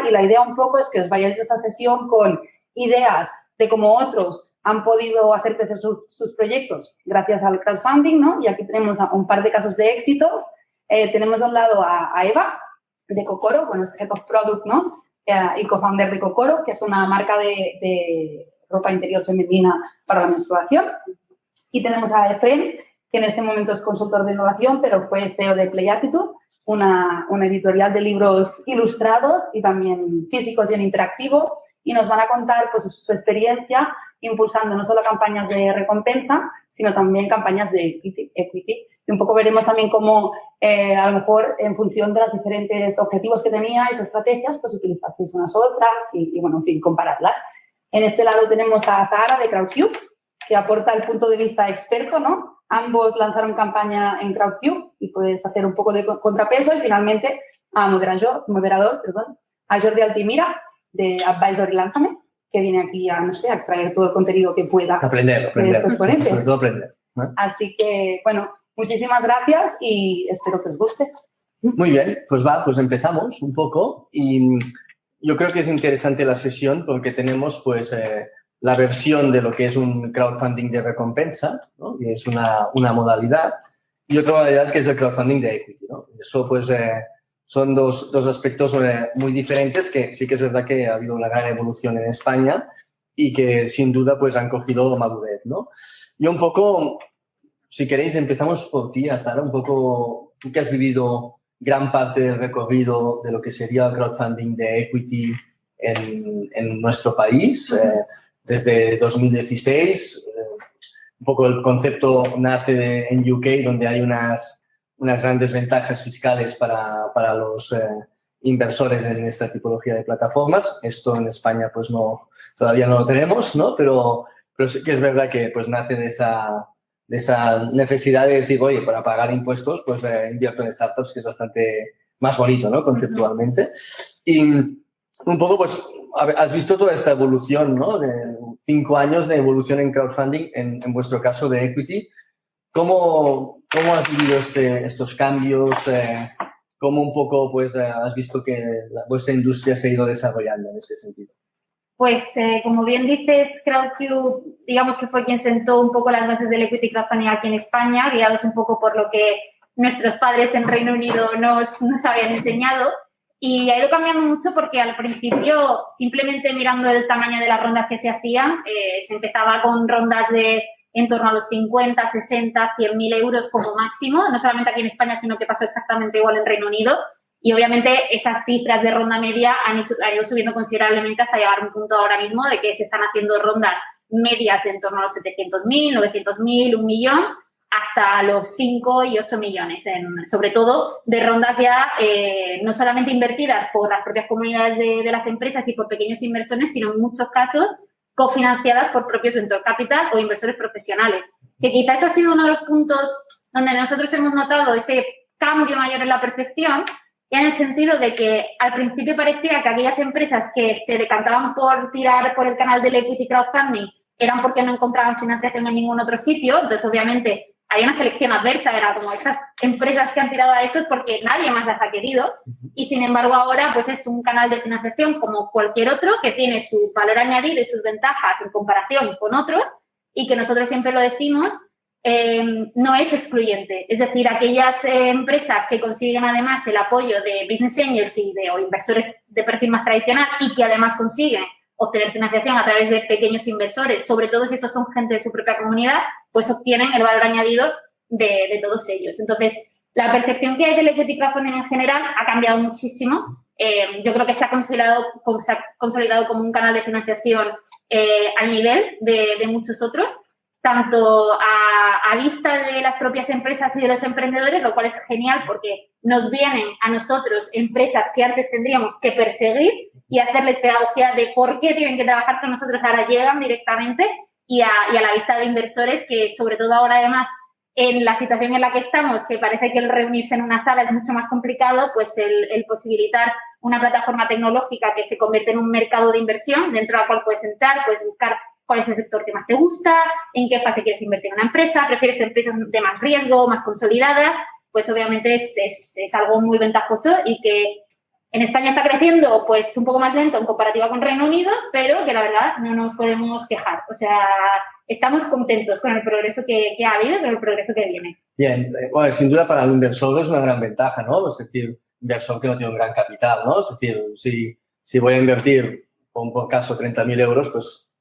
y la idea un poco es que os vayáis de esta sesión con ideas de cómo otros han podido hacer crecer sus proyectos gracias al crowdfunding, ¿no? Y aquí tenemos un par de casos de éxitos. Tenemos de un lado a Eva, de Kokoro, bueno, es Head of Product, ¿no? Y co-founder de Kokoro, que es una marca de ropa interior femenina para la menstruación. Y tenemos a Efren, que en este momento es consultor de innovación, pero fue CEO de Play Attitude, una editorial de libros ilustrados y también físicos y en interactivo, y nos van a contar pues, su experiencia impulsando no solo campañas de recompensa, sino también campañas de equity. Y un poco veremos también cómo, a lo mejor, en función de los diferentes objetivos que teníais o estrategias, pues utilizasteis unas u otras y, bueno, en fin, compararlas. En este lado tenemos a Zahara de Crowdcube, que aporta el punto de vista experto, ¿no? Ambos lanzaron campaña en Crowdcube y puedes hacer un poco de contrapeso. Y, finalmente, a moderador, a Jordi Altimira, de Advisory Lánzame, que viene aquí a, no sé, a extraer todo el contenido que pueda aprender, de estos ponentes. sobre todo aprender, ¿no? Así que, bueno, muchísimas gracias y espero que os guste. Muy bien, pues empezamos un poco y yo creo que es interesante la sesión porque tenemos pues la versión de lo que es un crowdfunding de recompensa, ¿no? Que es una modalidad, y otra modalidad que es el crowdfunding de equity, ¿no? Eso pues son dos aspectos muy diferentes que sí que es verdad que ha habido una gran evolución en España y que sin duda pues han cogido madurez, ¿no? Yo un poco, si queréis, empezamos por ti, Zahara, un poco, tú que has vivido gran parte del recorrido de lo que sería el crowdfunding de equity en nuestro país, desde 2016. Un poco el concepto nace en UK, donde hay unas grandes ventajas fiscales para los inversores en esta tipología de plataformas. Esto en España pues todavía no lo tenemos, ¿no? Pero sí que es verdad que pues nace de esa necesidad de decir, oye, para pagar impuestos, pues invierto en startups, que es bastante más bonito, ¿no? Conceptualmente. Y un poco, pues, has visto toda esta evolución, ¿no? De 5 años de evolución en crowdfunding, en vuestro caso de equity. ¿Cómo has vivido estos cambios? ¿Cómo un poco, pues, has visto que vuestra industria se ha ido desarrollando en este sentido? Pues, como bien dices, Crowdcube, digamos que fue quien sentó un poco las bases del equity crowdfunding aquí en España, guiados un poco por lo que nuestros padres en Reino Unido nos habían enseñado. Y ha ido cambiando mucho porque al principio, simplemente mirando el tamaño de las rondas que se hacían, se empezaba con rondas de en torno a los 50, 60, 100.000 euros como máximo, no solamente aquí en España, sino que pasó exactamente igual en Reino Unido. Y obviamente esas cifras de ronda media han ido subiendo considerablemente hasta llegar a un punto ahora mismo de que se están haciendo rondas medias de en torno a los 700.000, 900.000, 1 millón, hasta los 5 y 8 millones, sobre todo de rondas ya no solamente invertidas por las propias comunidades de las empresas y por pequeños inversores, sino en muchos casos cofinanciadas por propios venture capital o inversores profesionales. Que quizás ha sido uno de los puntos donde nosotros hemos notado ese cambio mayor en la percepción, ya en el sentido de que al principio parecía que aquellas empresas que se decantaban por tirar por el canal del equity crowdfunding eran porque no encontraban financiación en ningún otro sitio. Entonces, obviamente, había una selección adversa, era como estas empresas que han tirado a esto es porque nadie más las ha querido. Y, sin embargo, ahora pues es un canal de financiación como cualquier otro que tiene su valor añadido y sus ventajas en comparación con otros y que nosotros siempre lo decimos, no es excluyente. Es decir, aquellas empresas que consiguen además el apoyo de business angels o inversores de perfil más tradicional y que además consiguen obtener financiación a través de pequeños inversores, sobre todo si estos son gente de su propia comunidad, pues obtienen el valor añadido de todos ellos. Entonces, la percepción que hay del equity crowdfunding en general ha cambiado muchísimo. Yo creo que se ha consolidado como un canal de financiación al nivel de muchos otros, tanto a vista de las propias empresas y de los emprendedores, lo cual es genial porque nos vienen a nosotros empresas que antes tendríamos que perseguir y hacerles pedagogía de por qué tienen que trabajar con nosotros, ahora llegan directamente, y a la vista de inversores que, sobre todo ahora, además, en la situación en la que estamos, que parece que el reunirse en una sala es mucho más complicado, pues el posibilitar una plataforma tecnológica que se convierte en un mercado de inversión dentro de la cual puedes entrar, puedes buscar cuál es el sector que más te gusta, en qué fase quieres invertir en una empresa, prefieres empresas de más riesgo, más consolidadas, pues obviamente es algo muy ventajoso y que En España está creciendo pues un poco más lento en comparativa con Reino Unido, pero que la verdad no nos podemos quejar. O sea, estamos contentos con el progreso que ha habido y con el progreso que viene. Bien, bueno, sin duda para el inversor es una gran ventaja, ¿no? Es decir, inversor que no tiene un gran capital, ¿no? Es decir, si voy a invertir, por caso, 30.000 euros, pues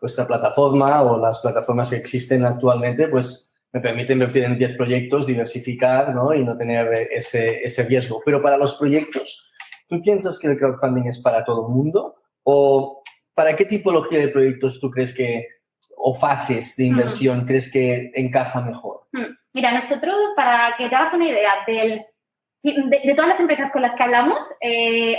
vuestra plataforma o las plataformas que existen actualmente, pues me permite invertir en 10 proyectos, diversificar, ¿no? Y no tener ese riesgo. Pero para los proyectos, ¿tú piensas que el crowdfunding es para todo el mundo? ¿O para qué tipología de proyectos tú crees que, o fases de inversión, crees que encaja mejor? Mira, nosotros, para que te hagas una idea, de todas las empresas con las que hablamos,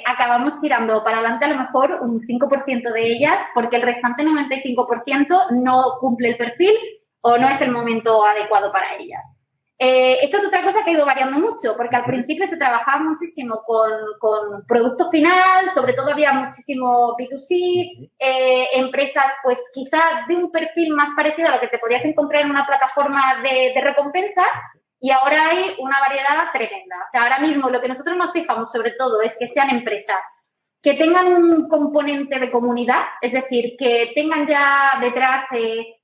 acabamos tirando para adelante a lo mejor un 5% de ellas, porque el restante 95% no cumple el perfil o no es el momento adecuado para ellas. Esto es otra cosa que ha ido variando mucho, porque al principio se trabajaba muchísimo con producto final, sobre todo había muchísimo B2C, empresas pues quizá de un perfil más parecido a lo que te podías encontrar en una plataforma de recompensas, y ahora hay una variedad tremenda. O sea, ahora mismo lo que nosotros nos fijamos sobre todo es que sean empresas que tengan un componente de comunidad, es decir, que tengan ya detrás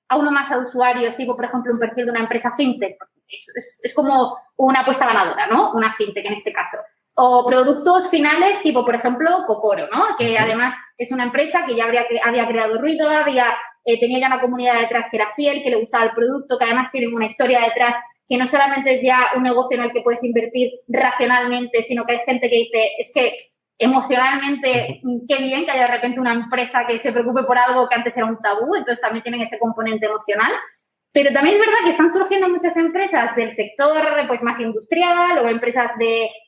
a uno más a usuarios, tipo, por ejemplo, un perfil de una empresa fintech. Es como una apuesta ganadora, ¿no? Una fintech en este caso. O productos finales, tipo, por ejemplo, Cocoro, ¿no? Que además es una empresa que ya había creado ruido, tenía ya una comunidad detrás que era fiel, que le gustaba el producto, que además tiene una historia detrás que no solamente es ya un negocio en el que puedes invertir racionalmente, sino que hay gente que dice, es que emocionalmente, qué bien que haya de repente una empresa que se preocupe por algo que antes era un tabú, entonces también tienen ese componente emocional. Pero también es verdad que están surgiendo muchas empresas del sector pues, más industrial o empresas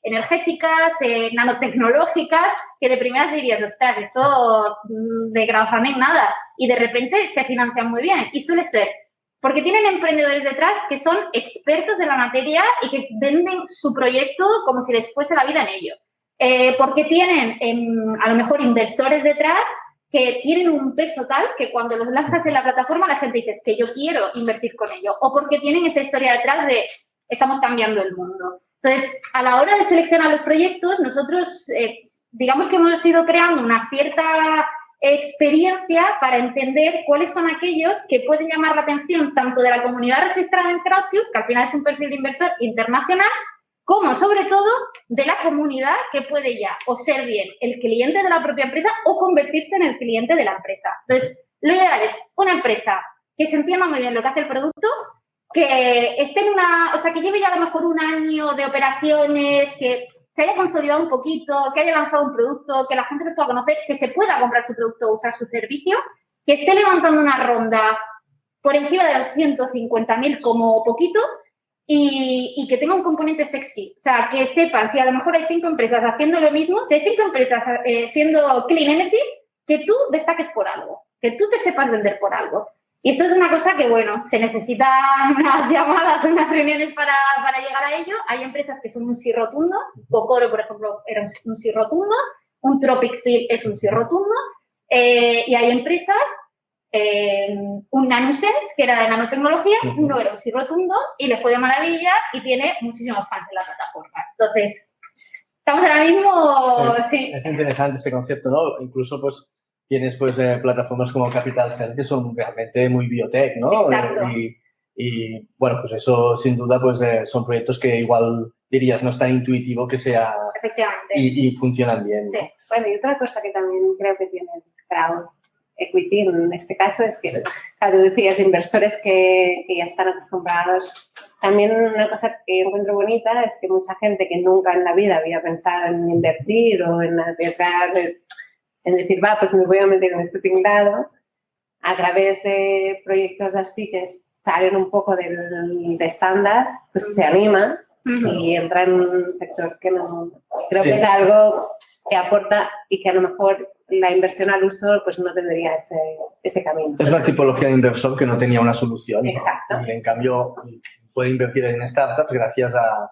energéticas, nanotecnológicas, que de primeras dirías, ostras, esto de crowdfunding nada. Y de repente se financian muy bien. Y suele ser porque tienen emprendedores detrás que son expertos de la materia y que venden su proyecto como si les fuese la vida en ello. Porque tienen a lo mejor inversores detrás que tienen un peso tal que cuando los lanzas en la plataforma la gente dice, es que yo quiero invertir con ello. O porque tienen esa historia detrás de, estamos cambiando el mundo. Entonces, a la hora de seleccionar los proyectos, nosotros, digamos que hemos ido creando una cierta experiencia para entender cuáles son aquellos que pueden llamar la atención tanto de la comunidad registrada en Crowdcube, que al final es un perfil de inversor internacional, como sobre todo de la comunidad que puede ya o ser bien el cliente de la propia empresa o convertirse en el cliente de la empresa. Entonces, lo ideal es una empresa que se entienda muy bien lo que hace el producto, que esté o sea, que lleve ya a lo mejor un año de operaciones, que se haya consolidado un poquito, que haya lanzado un producto, que la gente lo pueda conocer, que se pueda comprar su producto o usar su servicio, que esté levantando una ronda por encima de los 150.000 como poquito y que tenga un componente sexy. O sea, que sepan, si a lo mejor hay 5 empresas haciendo lo mismo, si hay 5 empresas siendo clean energy, que tú destaques por algo, que tú te sepas vender por algo. Y esto es una cosa que, bueno, se necesitan unas llamadas, unas reuniones para llegar a ello. Hay empresas que son un sí rotundo. Cocoro, por ejemplo, era un sí rotundo. Un Tropic Field es un sí rotundo. Y hay empresas, un NanoSense, que era de nanotecnología, no era un sí rotundo y le fue de maravilla y tiene muchísimos fans en la plataforma. Entonces, estamos ahora mismo... Sí. Es interesante este concepto, ¿no? Incluso, pues, tienes pues plataformas como Capital Cell que son realmente muy biotech, ¿no? Exacto. Y bueno, pues eso sin duda pues son proyectos que igual dirías no es tan intuitivo que sea... Efectivamente. Y funcionan bien, ¿no? Sí. Bueno, y otra cosa que también creo que tiene el crowd equity en este caso es que, claro, tú decías inversores que ya están acostumbrados. También una cosa que encuentro bonita es que mucha gente que nunca en la vida había pensado en invertir o en arriesgar, en decir, va, pues me voy a meter en este tinglado, a través de proyectos así que salen un poco del estándar, pues se anima y entra en un sector que no... Creo que es algo que aporta y que a lo mejor la inversión al uso pues no tendría ese camino. Es una tipología de inversor que no tenía una solución. Exacto. Y en cambio puede invertir en startups gracias a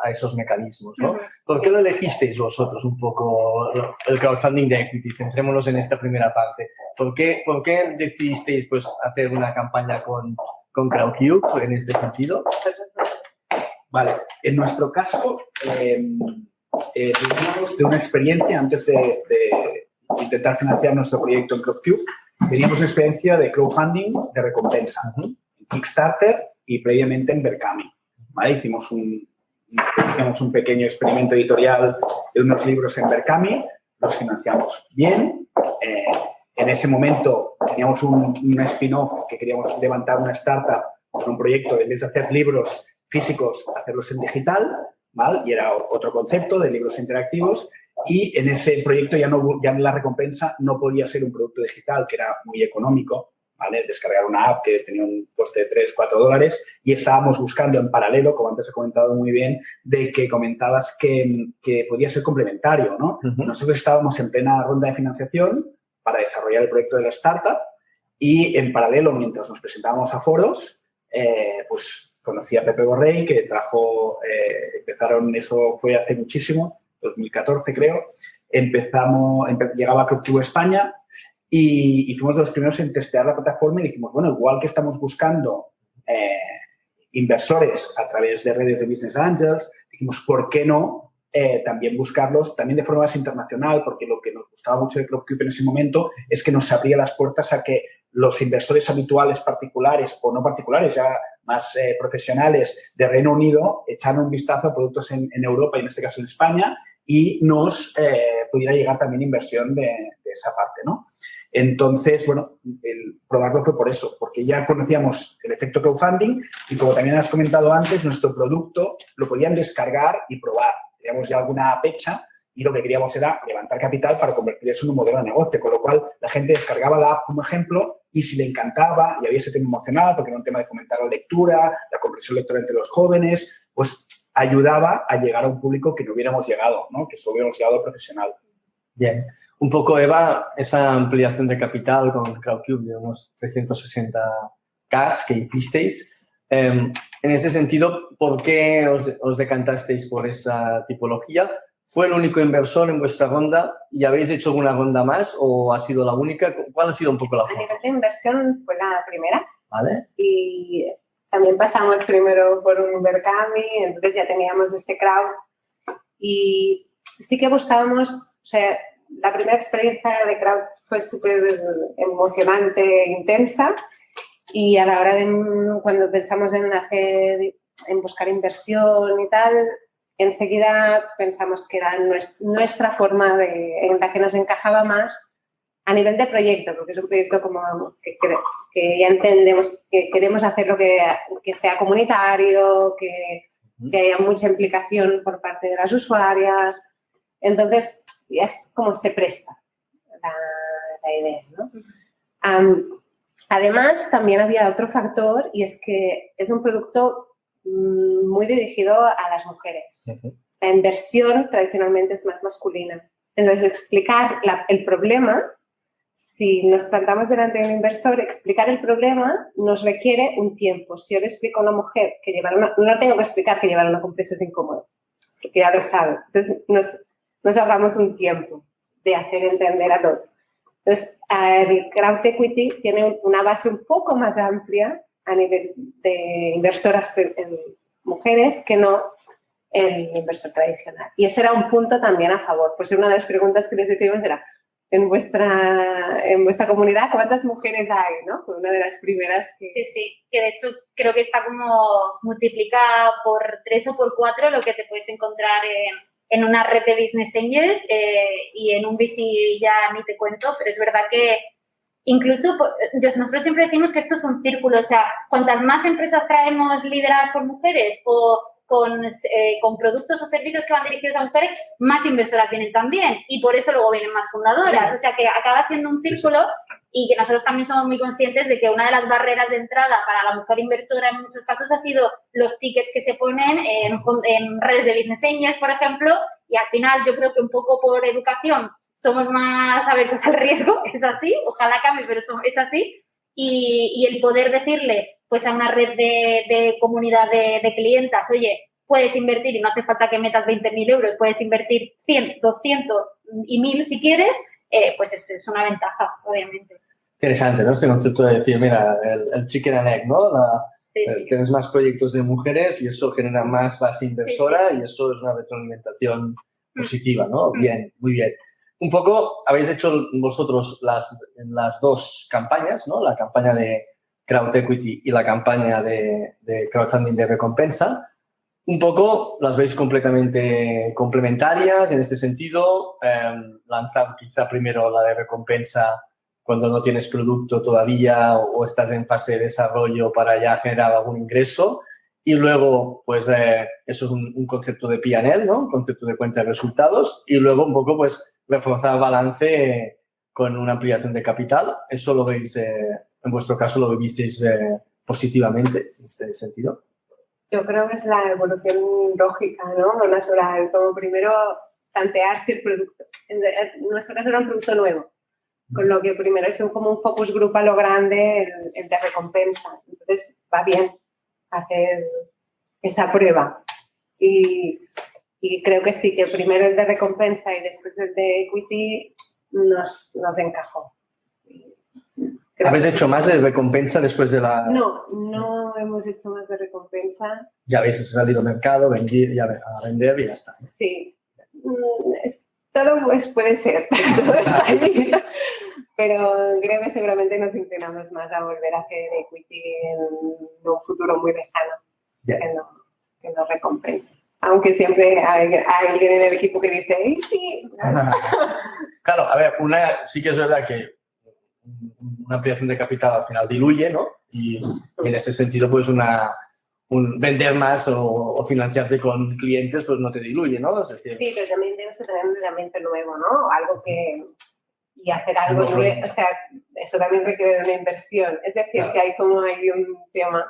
esos mecanismos, ¿no? ¿Por qué lo elegisteis vosotros un poco el crowdfunding de equity? Centrémonos en esta primera parte. ¿Por qué decidisteis pues, hacer una campaña con Crowdcube en este sentido? Vale, en nuestro caso, veníamos de una experiencia antes de intentar financiar nuestro proyecto en CrowdCube. Teníamos una experiencia de crowdfunding de recompensa, en Kickstarter y previamente en Berkami, ¿vale? Hicimos un pequeño experimento editorial de unos libros en Berkami, los financiamos bien. En ese momento teníamos un spin-off que queríamos levantar una startup con un proyecto de, en vez de hacer libros físicos, hacerlos en digital, ¿vale? Y era otro concepto de libros interactivos. Y en ese proyecto ya la recompensa no podía ser un producto digital, que era muy económico, ¿vale? Descargar una app que tenía un coste de 3, 4 dólares y estábamos buscando en paralelo, como antes he comentado muy bien, de que comentabas que podía ser complementario, ¿no? Nosotros estábamos en plena ronda de financiación para desarrollar el proyecto de la startup y en paralelo, mientras nos presentábamos a foros, pues conocí a Pepe Borrell, que eso fue hace muchísimo, 2014 creo, llegaba a CrowdCube España y fuimos los primeros en testear la plataforma y dijimos, bueno, igual que estamos buscando inversores a través de redes de Business Angels, dijimos, ¿por qué no también buscarlos también de forma más internacional? Porque lo que nos gustaba mucho de CrowdCube en ese momento es que nos abría las puertas a que los inversores habituales particulares o no particulares, ya más profesionales de Reino Unido, echaran un vistazo a productos en Europa y en este caso en España y nos pudiera llegar también inversión de esa parte, ¿no? Entonces, bueno, el probarlo fue por eso, porque ya conocíamos el efecto crowdfunding y como también has comentado antes, nuestro producto lo podían descargar y probar. Teníamos ya alguna fecha y lo que queríamos era levantar capital para convertir eso en un modelo de negocio, con lo cual la gente descargaba la app como ejemplo y si le encantaba y había ese tema emocional, porque era un tema de fomentar la lectura, la comprensión lectora entre los jóvenes, pues ayudaba a llegar a un público que no hubiéramos llegado, ¿no? Que solo hubiéramos llegado a profesional. Bien. Un poco, Eva, esa ampliación de capital con CrowdCube de unos 360K que hicisteis. En ese sentido, ¿por qué os decantasteis por esa tipología? ¿Fue el único inversor en vuestra ronda y habéis hecho alguna ronda más o ha sido la única? ¿Cuál ha sido un poco la forma? A nivel de inversión fue la primera. ¿Vale? Y también pasamos primero por un Berkami, entonces ya teníamos ese crowd. Y sí que buscábamos, o sea, la primera experiencia de crowd fue súper emocionante e intensa y a la hora de, cuando pensamos en buscar inversión y tal, enseguida pensamos que era nuestra forma en la que nos encajaba más a nivel de proyecto, porque es un proyecto como que ya entendemos que queremos hacerlo que sea comunitario, que haya mucha implicación por parte de las usuarias. Entonces, es como se presta la idea, ¿no? Además, también había otro factor y es que es un producto muy dirigido a las mujeres. La inversión tradicionalmente es más masculina. Entonces, explicar el problema, si nos plantamos delante de un inversor, explicar el problema nos requiere un tiempo. Si yo le explico a una mujer que no tengo que explicar que llevar una compresa es incómodo, porque ya lo sabe. Entonces, nos ahorramos un tiempo de hacer entender al otro. Entonces, el crowd equity tiene una base un poco más amplia a nivel de inversoras mujeres que no el inversor tradicional. Y ese era un punto también a favor. Pues una de las preguntas que les hicimos era, en vuestra comunidad, ¿cuántas mujeres hay? ¿No? Fue una de las primeras que... Sí, que de hecho creo que está como multiplicada por 3 o por 4 lo que te puedes encontrar en una red de Business Angels y en un VC ya ni te cuento, pero es verdad que incluso nosotros siempre decimos que esto es un círculo, o sea, cuantas más empresas traemos lideradas por mujeres o con productos o servicios que van dirigidos a mujeres, más inversoras vienen también y por eso luego vienen más fundadoras, o sea que acaba siendo un círculo y que nosotros también somos muy conscientes de que una de las barreras de entrada para la mujer inversora en muchos casos ha sido los tickets que se ponen en redes de Business Angels, por ejemplo, y al final yo creo que un poco por educación somos más aversos al riesgo, es así, ojalá cambie, pero es así, y el poder decirle pues a una red de comunidad de clientas, oye, puedes invertir y no hace falta que metas 20.000 euros, puedes invertir 100, 200 y 1.000 si quieres, pues es una ventaja, obviamente. Interesante, ¿no? Este concepto de decir, mira, el chicken and egg, ¿no? Sí. Tienes más proyectos de mujeres y eso genera más base inversora y eso es una retroalimentación positiva, ¿no? Bien, muy bien. Un poco habéis hecho vosotros las dos campañas, ¿no? La campaña de Crowd Equity y la campaña de crowdfunding de recompensa. Un poco las veis completamente complementarias en este sentido. Lanzar quizá primero la de recompensa cuando no tienes producto todavía o estás en fase de desarrollo para ya generar algún ingreso. Y luego, pues, eso es un concepto de P&L, ¿no? Un concepto de cuenta de resultados. Y luego, un poco, pues, reforzar el balance con una ampliación de capital. ¿Eso lo veis, en vuestro caso, lo vivisteis positivamente en este sentido? Yo creo que es la evolución lógica, ¿no? Lo natural. Como primero tantear si el producto... En nuestro caso era un producto nuevo. Con lo que primero es como un focus group a lo grande, el de recompensa. Entonces, va bien hacer esa prueba. Y creo que sí, que primero el de recompensa y después el de equity nos encajó. ¿Habéis hecho más de recompensa después de la...? No hemos hecho más de recompensa. Ya habéis salido al mercado, a vender y ya está. Sí. Todo pues, puede ser, todo está ahí. Pero creo que seguramente nos inclinamos más a volver a hacer equity en un futuro muy lejano, que no recompensa. Aunque siempre hay alguien en el equipo que dice, ¡ay, sí! Claro, a ver, sí que es verdad que una ampliación de capital al final diluye, ¿no? Y en ese sentido, pues vender más o financiarte con clientes, pues no te diluye, ¿no? Es decir, sí, pero también tienes que tener un ambiente nuevo, ¿no? Algo que... Y hacer algo nuevo, o sea, eso también requiere una inversión. Es decir, claro, que hay como hay un tema...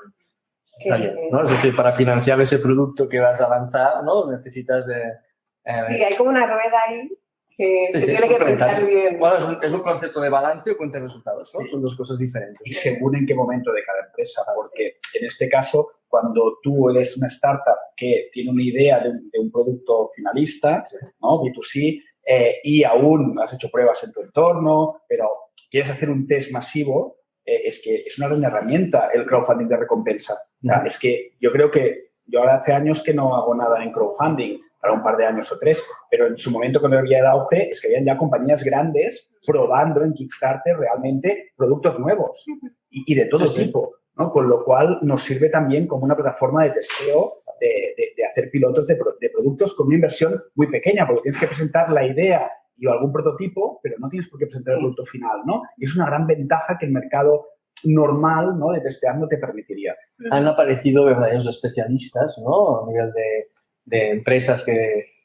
Está bien, ¿no? Es decir, para financiar ese producto que vas a lanzar, ¿no? Necesitas... sí, hay como una rueda ahí que se tiene que pensar bien. Bueno, es un concepto de balance o cuenta de resultados, ¿no? Sí. Son dos cosas diferentes. Y según en qué momento de cada empresa, porque en este caso, cuando tú eres una startup que tiene una idea de un producto finalista, ¿no? B2C, y aún has hecho pruebas en tu entorno, pero quieres hacer un test masivo, es que es una gran herramienta el crowdfunding de recompensa. Es que yo creo que yo ahora hace años que no hago nada en crowdfunding, para un par de años o 3, pero en su momento cuando había el auge es que habían ya compañías grandes probando en Kickstarter realmente productos nuevos y de todo tipo, ¿no? Con lo cual nos sirve también como una plataforma de testeo de hacer pilotos de productos con una inversión muy pequeña, porque tienes que presentar la idea y algún prototipo, pero no tienes por qué presentar el producto final, ¿no? Y es una gran ventaja que el mercado normal, ¿no?, de testear no te permitiría. Han aparecido verdaderos especialistas, ¿no?, a nivel de empresas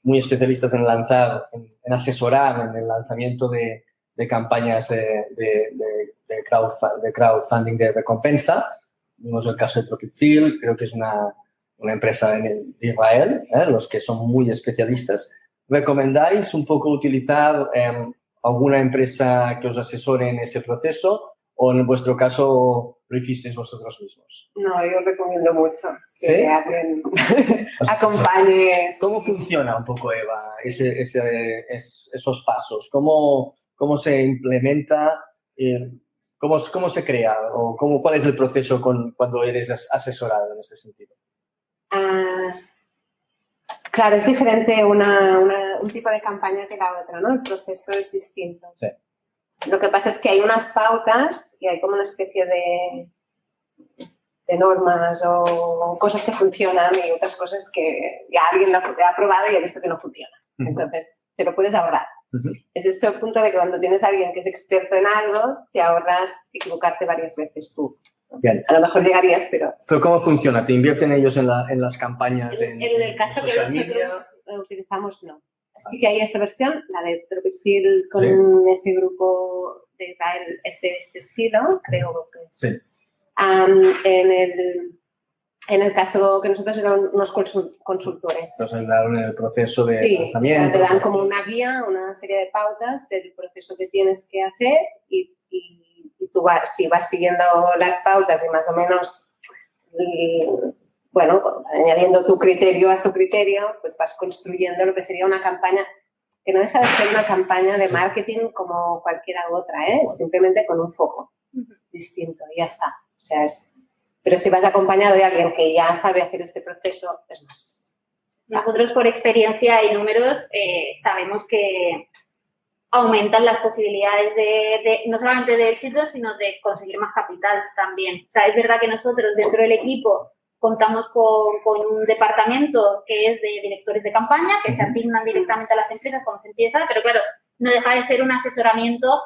muy especialistas en lanzar, en asesorar en el lanzamiento de campañas de crowdfunding de recompensa. Vimos el caso de Profitfield, creo que es una empresa de Israel, los que son muy especialistas. ¿Recomendáis un poco utilizar alguna empresa que os asesore en ese proceso o en vuestro caso lo hicisteis vosotros mismos? No, yo recomiendo mucho que alguien acompañe. ¿Cómo funciona un poco, Eva, esos pasos? ¿Cómo se implementa? ¿Cómo se crea? ¿O cuál es el proceso cuando eres asesorado en este sentido? Claro, es diferente un tipo de campaña que la otra, ¿no? El proceso es distinto. Sí. Lo que pasa es que hay unas pautas y hay como una especie de normas o cosas que funcionan y otras cosas que ya alguien lo ha probado y ha visto que no funciona. Entonces, te lo puedes ahorrar. Es ese el punto de que cuando tienes a alguien que es experto en algo, te ahorras equivocarte varias veces tú. Bien. A lo mejor llegarías, pero... ¿Pero cómo funciona? ¿Te invierten ellos en las campañas? En el caso que nosotros utilizamos, no. Sí que hay esta versión, la de Profitfield con ese grupo de Israel, este estilo, creo que es. Sí. En el caso que nosotros éramos unos consultores. Nos ayudaron en el proceso de lanzamiento. Sí, o sea, te dan como una guía, una serie de pautas del proceso que tienes que hacer y tú si vas siguiendo las pautas y más o menos, bueno, añadiendo tu criterio a su criterio, pues vas construyendo lo que sería una campaña que no deja de ser una campaña de marketing como cualquiera otra, simplemente con un foco distinto y ya está. O sea, pero si vas acompañado de alguien que ya sabe hacer este proceso, es Nosotros, por experiencia y números, sabemos que aumentan las posibilidades no solamente de éxito, sino de conseguir más capital también. O sea, es verdad que nosotros dentro del equipo contamos con un departamento que es de directores de campaña, que se asignan directamente a las empresas cuando se empieza, pero claro, no deja de ser un asesoramiento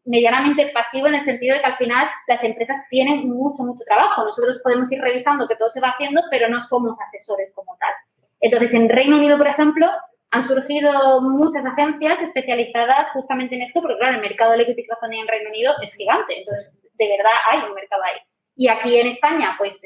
medianamente pasivo en el sentido de que al final las empresas tienen mucho trabajo. Nosotros podemos ir revisando que todo se va haciendo, pero no somos asesores como tal. Entonces, en Reino Unido, por ejemplo, han surgido muchas agencias especializadas justamente en esto, porque claro, el mercado del equity crowdfunding en Reino Unido es gigante, entonces de verdad hay un mercado ahí. Y aquí en España, pues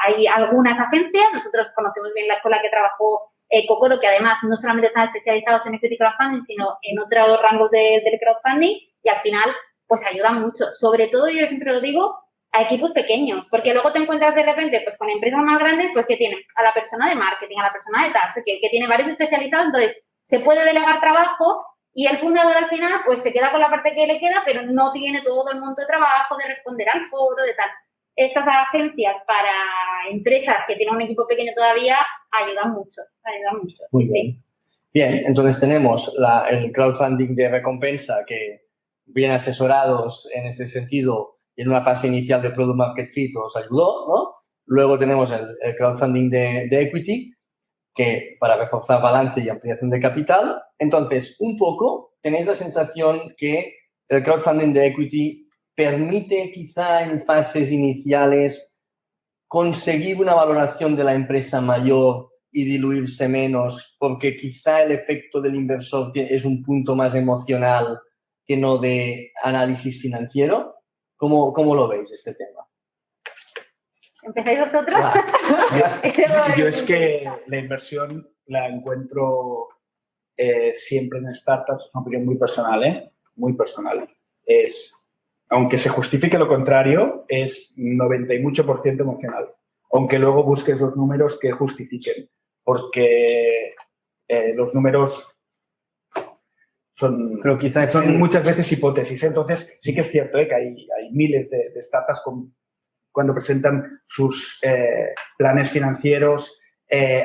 hay algunas agencias, nosotros conocemos bien con la que trabajó Cocoro, que además no solamente están especializados en equity crowdfunding, sino en otros rangos del crowdfunding, y al final, pues ayudan mucho. Sobre todo, yo siempre lo digo, a equipos pequeños, porque luego te encuentras de repente pues con empresas más grandes, pues que tienen a la persona de marketing, a la persona de tax, que tiene varios especializados, entonces se puede delegar trabajo y el fundador al final pues se queda con la parte que le queda, pero no tiene todo el monto de trabajo de responder al foro, de tal. Estas agencias para empresas que tienen un equipo pequeño todavía ayudan mucho. Muy Sí, bien. sí. Bien, entonces tenemos el crowdfunding de recompensa que bien asesorados en este sentido y en una fase inicial de Product Market Fit os ayudó, ¿no? Luego tenemos el crowdfunding de equity, que para reforzar balance y ampliación de capital. Entonces, un poco, ¿tenéis la sensación que el crowdfunding de equity permite quizá en fases iniciales conseguir una valoración de la empresa mayor y diluirse menos porque quizá el efecto del inversor es un punto más emocional que no de análisis financiero? ¿Cómo lo veis este tema? ¿Empezáis vosotros? Yo es que la inversión la encuentro siempre en startups, es una opinión muy personal, muy personal. Aunque se justifique lo contrario, es 90 y mucho % emocional. Aunque luego busques los números que justifiquen, porque los números son muchas veces hipótesis. Entonces, sí que es cierto que hay miles de startups cuando presentan sus planes financieros,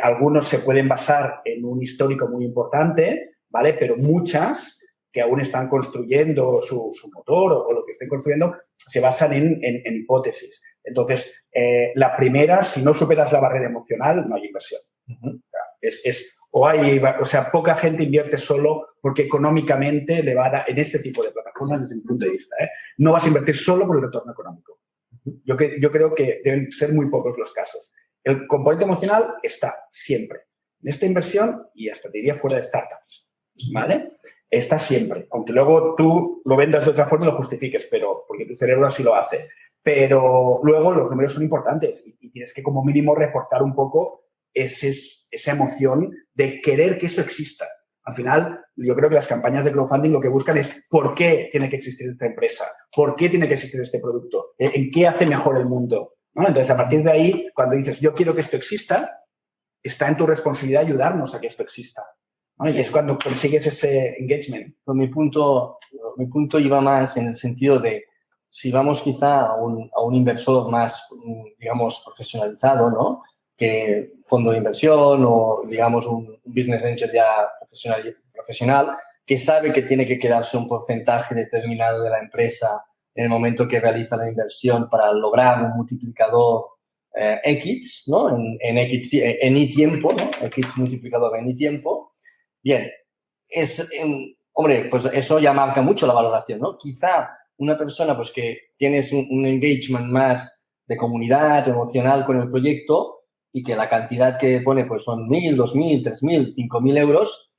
algunos se pueden basar en un histórico muy importante, ¿vale? Pero muchas que aún están construyendo su motor o lo que estén construyendo, se basan en hipótesis. Entonces, la primera, si no superas la barrera emocional, no hay inversión. Poca gente invierte solo porque económicamente le va a dar, en este tipo de plataformas, desde mi punto de vista, no vas a invertir solo por el retorno económico. Yo creo que deben ser muy pocos los casos. El componente emocional está siempre en esta inversión y hasta te diría fuera de startups, ¿vale? Está siempre, aunque luego tú lo vendas de otra forma y lo justifiques, pero porque tu cerebro así lo hace. Pero luego los números son importantes y tienes que como mínimo reforzar un poco esa emoción de querer que eso exista. Al final, yo creo que las campañas de crowdfunding lo que buscan es por qué tiene que existir esta empresa, por qué tiene que existir este producto, en qué hace mejor el mundo, ¿no? Entonces, a partir de ahí, cuando dices yo quiero que esto exista, está en tu responsabilidad ayudarnos a que esto exista, ¿no? Y es cuando consigues ese engagement. Pues mi punto iba más en el sentido de si vamos quizá a un inversor más, digamos, profesionalizado, ¿no? Que fondo de inversión o, digamos, un business angel ya profesional que sabe que tiene que quedarse un porcentaje determinado de la empresa en el momento que realiza la inversión para lograr un multiplicador X, ¿no? En Y tiempo, ¿no? X multiplicador en Y tiempo. Bien, hombre, pues eso ya marca mucho la valoración, ¿no? Quizá una persona pues que tienes un engagement más de comunidad emocional con el proyecto y que la cantidad que pone pues son 1.000, 2.000, 3.000, 5.000 euros,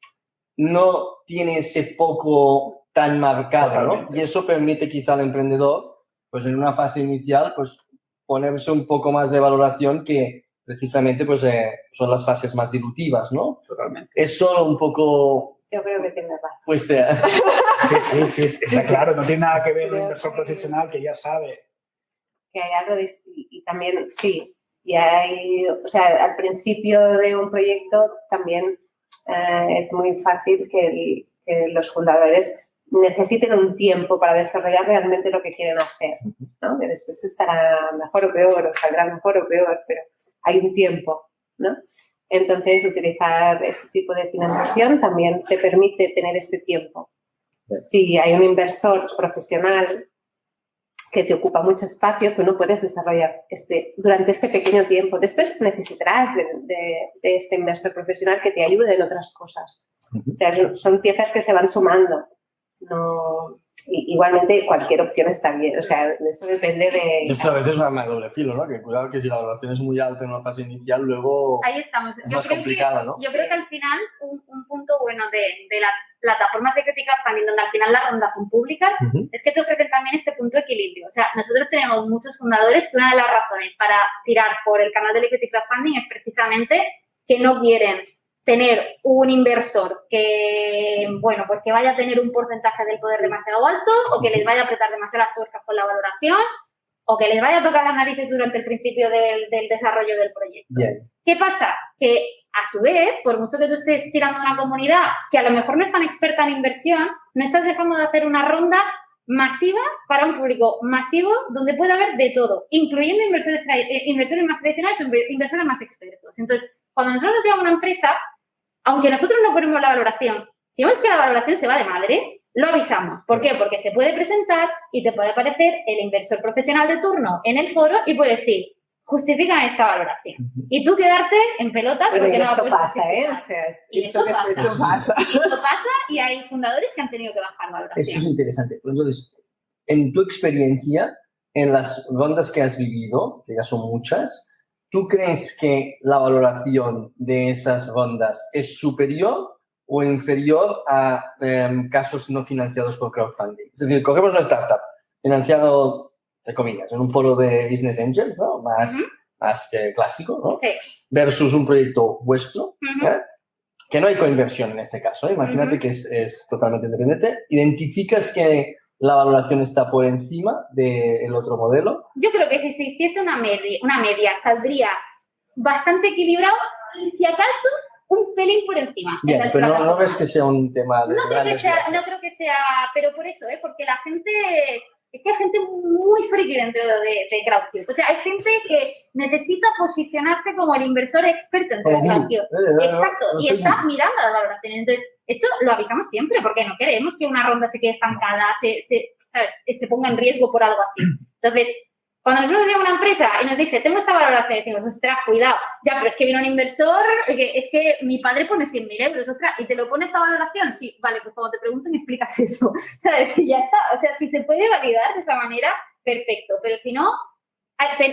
no tiene ese foco tan marcado, ¿no? Y eso permite quizá al emprendedor, pues en una fase inicial, pues ponerse un poco más de valoración que precisamente pues son las fases más dilutivas, ¿no? Totalmente. Eso un poco... Yo creo que tiene razón. Pues sí, está claro. No tiene nada que ver un inversor profesional que ya sabe. Que hay algo y también, sí, y hay, o sea, al principio de un proyecto también es muy fácil que los fundadores necesiten un tiempo para desarrollar realmente lo que quieren hacer, ¿no? Que después estará mejor o peor, o saldrá mejor o peor, pero hay un tiempo, ¿no? Entonces, utilizar este tipo de financiación también te permite tener este tiempo. Si hay un inversor profesional que te ocupa mucho espacio, tú no puedes desarrollar durante este pequeño tiempo. Después necesitarás de este inversor profesional que te ayude en otras cosas. O sea, son piezas que se van sumando. No, igualmente, cualquier opción está bien. O sea, esto depende de... Esto a veces es un arma de doble filo, ¿no? Que cuidado que si la valoración es muy alta en una fase inicial, luego Ahí estamos. es más complicada, ¿no? Yo creo que al final un punto bueno de las plataformas de equity crowdfunding, donde al final las rondas son públicas, es que te ofrecen también este punto de equilibrio. O sea, nosotros tenemos muchos fundadores que una de las razones para tirar por el canal del equity crowdfunding es precisamente que no quieren tener un inversor que, bueno, pues que vaya a tener un porcentaje del poder demasiado alto o que les vaya a apretar demasiado las tuercas con la valoración o que les vaya a tocar las narices durante el principio del desarrollo del proyecto. Bien. ¿Qué pasa? Que, a su vez, por mucho que tú estés tirando una comunidad que a lo mejor no es tan experta en inversión, no estás dejando de hacer una ronda masiva para un público masivo donde puede haber de todo, incluyendo inversores más tradicionales o inversores más expertos. Entonces, cuando nosotros nos llega una empresa, aunque nosotros no ponemos la valoración, si vemos que la valoración se va de madre, lo avisamos. ¿Por qué? Porque se puede presentar y te puede aparecer el inversor profesional de turno en el foro y puede decir, justifica esta valoración. Y tú quedarte en pelotas porque no la puedes justificar. O sea, Y esto pasa. Esto pasa y hay fundadores que han tenido que bajar valoración. Esto es interesante. Entonces, en tu experiencia, en las rondas que has vivido, que ya son muchas, ¿tú crees que la valoración de esas rondas es superior o inferior a casos no financiados por crowdfunding? Es decir, cogemos una startup financiado, entre comillas, en un foro de Business Angels, ¿no? Más clásico, ¿no? Sí. Versus un proyecto vuestro, que no hay coinversión en este caso, ¿eh? Imagínate que es totalmente independiente. ¿Identificas que la valoración está por encima del otro modelo? Yo creo que si se hiciese una media saldría bastante equilibrado y si acaso un pelín por encima. Bien, pero no ves que sea un tema de no creo que sea, pero por eso, porque la gente, es que hay gente muy friki dentro de Crowdcube. O sea, hay gente que necesita posicionarse como el inversor experto en Crowdcube. Exacto, y está mirando las valoraciones. Entonces, esto lo avisamos siempre porque no queremos que una ronda se quede estancada, ¿sabes? Se ponga en riesgo por algo así. Entonces, cuando nosotros llega una empresa y nos dice, tengo esta valoración, decimos, ostras, cuidado, ya, pero es que viene un inversor, es que mi padre pone 100.000 euros, ostras, ¿y te lo pone esta valoración? Sí, vale, pues cuando te pregunten explicas eso, ¿sabes? Y ya está. O sea, si se puede validar de esa manera, perfecto, pero si no,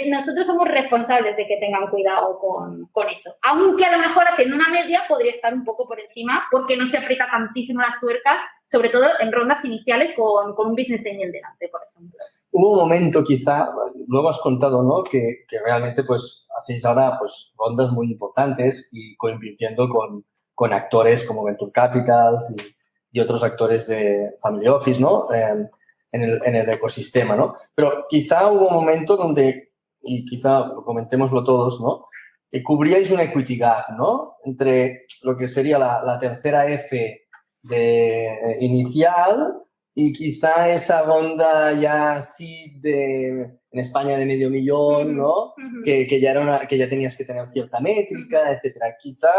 nosotros somos responsables de que tengan cuidado con eso. Aunque a lo mejor haciendo una media podría estar un poco por encima porque no se aprieta tantísimo las tuercas, sobre todo en rondas iniciales con un business angel delante, por ejemplo. Hubo un momento quizá, luego has contado, ¿no? Que realmente pues hacéis ahora pues rondas muy importantes y coinvirtiendo con actores como Venture Capitals y otros actores de Family Office, ¿no? En el ecosistema, ¿no? Pero quizá hubo un momento donde, y quizá lo comentémoslo todos, ¿no? Que cubríais un equity gap, ¿no? Entre lo que sería la tercera F inicial y quizá esa ronda ya así en España de medio millón, ¿no? Que ya tenías que tener cierta métrica, etcétera. Quizá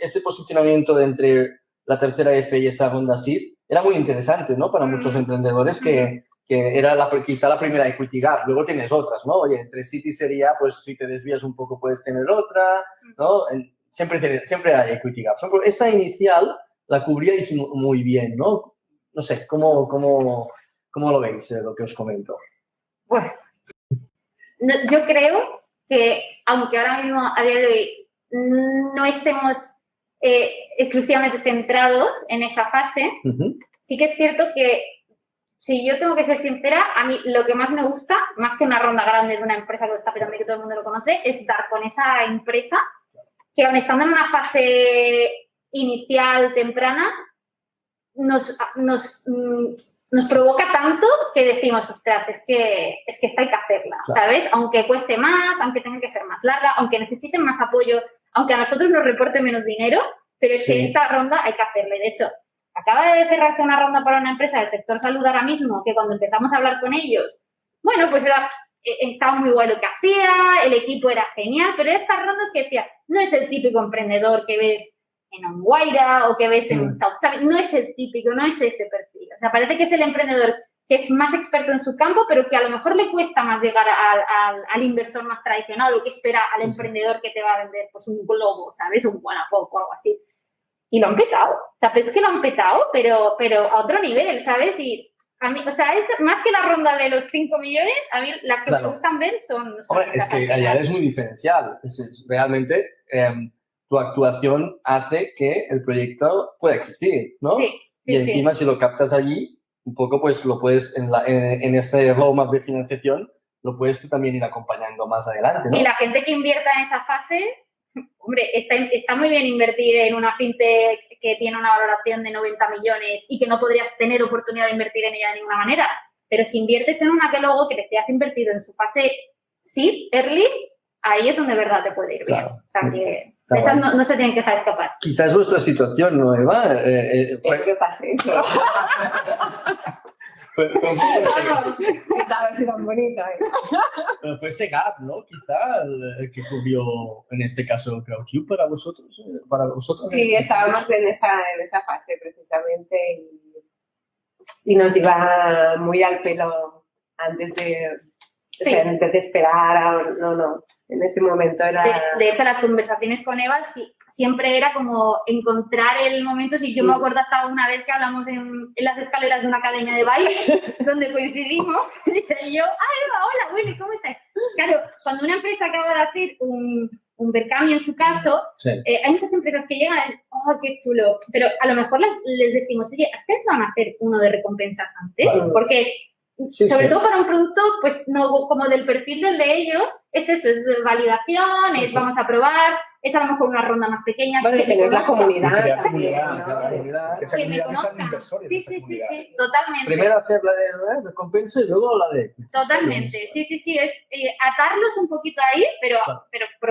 ese posicionamiento de entre la tercera F y esa ronda seed era muy interesante, ¿no? Para muchos emprendedores que era quizá la primera equity gap. Luego tienes otras, ¿no? Oye, entre seed y serie A, pues si te desvías un poco puedes tener otra, ¿no? Siempre hay equity gaps. Esa inicial la cubríais muy bien, ¿no? No sé, ¿cómo lo veis, lo que os comento? Bueno, yo creo que, aunque ahora mismo, a día de hoy, no estemos exclusivamente centrados en esa fase, sí que es cierto que, si yo tengo que ser sincera, a mí lo que más me gusta, más que una ronda grande de una empresa que lo está petando y que todo el mundo lo conoce, es dar con esa empresa que, aun estando en una fase inicial, temprana, nos provoca tanto que decimos, ostras, es que esta hay que hacerla, ¿sabes? Aunque cueste más, aunque tenga que ser más larga, aunque necesiten más apoyo, aunque a nosotros nos reporte menos dinero, pero es que esta ronda hay que hacerla. De hecho, acaba de cerrarse una ronda para una empresa del sector salud ahora mismo, que cuando empezamos a hablar con ellos, bueno, pues era estaba muy guay lo que hacía, el equipo era genial, pero estas rondas que decía, no es el típico emprendedor que ves en Onguaira o que ves en South Summit, no es el típico, no es ese perfil. O sea, parece que es el emprendedor que es más experto en su campo, pero que a lo mejor le cuesta más llegar al inversor más tradicional o que espera al emprendedor que te va a vender pues un globo, ¿sabes? Un Wallapop o algo así. Y lo han petado. O sea, es que lo han petado, pero a otro nivel, ¿sabes? Y a mí, o sea, es más que la ronda de los 5 millones, a mí las que me gustan ver son Hombre, es que allá es muy diferencial. Realmente tu actuación hace que el proyecto pueda existir, ¿no? Sí, y encima, si lo captas allí, un poco pues lo puedes, en ese roadmap de financiación, lo puedes tú también ir acompañando más adelante, ¿no? Y la gente que invierta en esa fase, hombre, está muy bien invertir en una fintech que tiene una valoración de 90 millones y que no podrías tener oportunidad de invertir en ella de ninguna manera. Pero si inviertes en una que luego que te has invertido en su fase seed, early, ahí es donde de verdad te puede ir bien. Claro. O sea, que esas no se tienen que dejar escapar. Quizás vuestra situación, ¿no, Eva? Siempre pasa eso. Fue un poco Ha sido tan bonito. pero fue ese gap, ¿no? Quizá el que cubrió en este caso CrowdCube para vosotros. Sí, estábamos en esa fase precisamente y nos iba muy al pelo antes de... O sea, antes de esperar, no, en ese momento era... De hecho, las conversaciones con Eva siempre era como encontrar el momento. Si yo me acuerdo hasta una vez que hablamos en las escaleras de una academia de baile, donde coincidimos, y yo, Eva, hola, Willy, ¿cómo estás? Claro, cuando una empresa acaba de hacer un Berkami en su caso, hay muchas empresas que llegan, oh, qué chulo, pero a lo mejor les decimos, oye, ¿has pensado en hacer uno de recompensas antes? Claro. Porque... sobre todo para un producto, pues no como del perfil del de ellos, es eso, es validación, es vamos a probar, es a lo mejor una ronda más pequeña. Bueno, y tener la comunidad. Crear también, comunidad, ¿no? esa que me comunidad son conozcan. inversores. Sí, totalmente. Primero hacer la de recompensa y luego la de... Totalmente, sí, es atarlos un poquito ahí, pero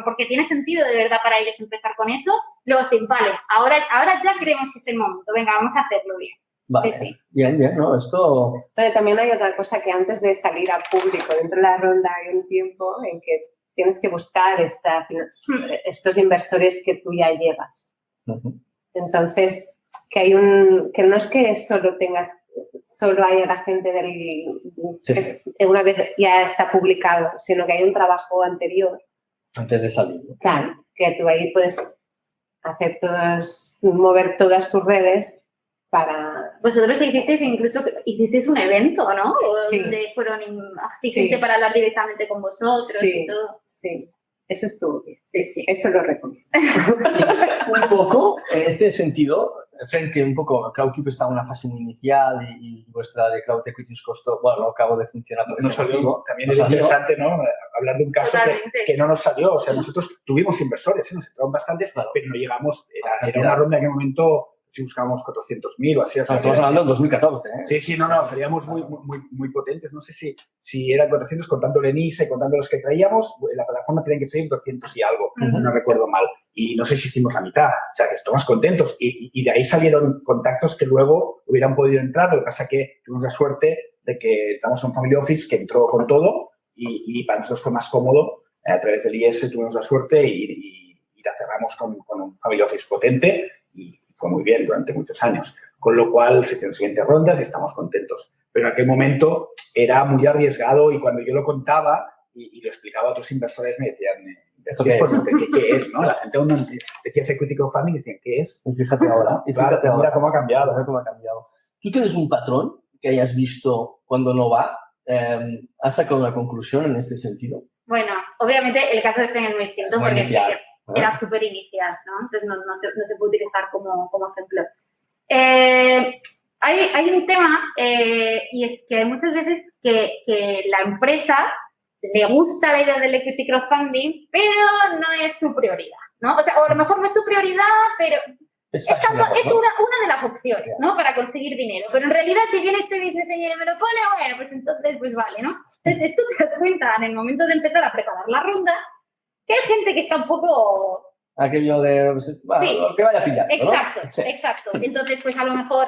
porque tiene sentido de verdad para ellos empezar con eso, luego decir, vale, ahora ya creemos que es el momento, venga, vamos a hacerlo bien. Vale, Sí. bien, ¿no? Esto... Pero también hay otra cosa que antes de salir a público, dentro de la ronda hay un tiempo en que tienes que buscar estos inversores que tú ya llevas. Entonces, que no es que solo haya la gente que una vez ya está publicado, sino que hay un trabajo anterior. Antes de salir, ¿no? Claro, que tú ahí puedes mover todas tus redes para... Vosotros hicisteis un evento, ¿no? Sí. Donde fueron así gente para hablar directamente con vosotros y todo. Sí, eso estuvo bien. Sí. Eso lo recomiendo. Un poco, en este sentido, Frank, que un poco CrowdCube está en una fase inicial y vuestra de Crowd Equity os costó, bueno, no acabo de funcionar. Nos salió, también es interesante, ¿no? Hablar de un caso que no nos salió. O sea, nosotros tuvimos inversores, nos entraron bastantes, pero no llegamos, era una ronda en aquel momento, si buscábamos 400.000 o así. Estamos hablando de 2014, ¿eh? Sí, no, seríamos muy potentes. No sé si eran 400 contando Lenisa y contando los que traíamos, la plataforma tenía que ser 200 y algo, si no recuerdo mal. Y no sé si hicimos la mitad, o sea, que estamos contentos. Y de ahí salieron contactos que luego hubieran podido entrar. Lo que pasa es que tuvimos la suerte de que estamos en un Family Office que entró con todo y para nosotros fue más cómodo. A través del IS tuvimos la suerte y la cerramos con un Family Office potente y fue muy bien durante muchos años. Con lo cual se hicieron siguientes rondas y estamos contentos. Pero en aquel momento era muy arriesgado y cuando yo lo contaba y lo explicaba a otros inversores me decían... ¿Esto qué es? ¿No? La gente aún no decía equity crowdfunding y decían, ¿qué es? Y fíjate ahora. Mira cómo ha cambiado. ¿Tú tienes un patrón que hayas visto cuando no va? ¿Has sacado una conclusión en este sentido? Bueno, obviamente el caso de Fren es muy distinto porque inicial, era súper inicial, ¿no? Entonces no se puede utilizar como ejemplo. Hay un tema y es que hay muchas veces que la empresa le gusta la idea del equity crowdfunding, pero no es su prioridad, ¿no? O sea, o a lo mejor no es su prioridad, pero es una de las opciones, ¿no? Para conseguir dinero. Pero en realidad, si viene este business angel y me lo pone, bueno, pues entonces, pues vale, ¿no? Entonces, esto te das cuenta en el momento de empezar a preparar la ronda que hay gente que está un poco... Aquello de... Bueno, sí, que vaya a pillar, exacto, ¿no? Sí. exacto. Entonces, pues a lo mejor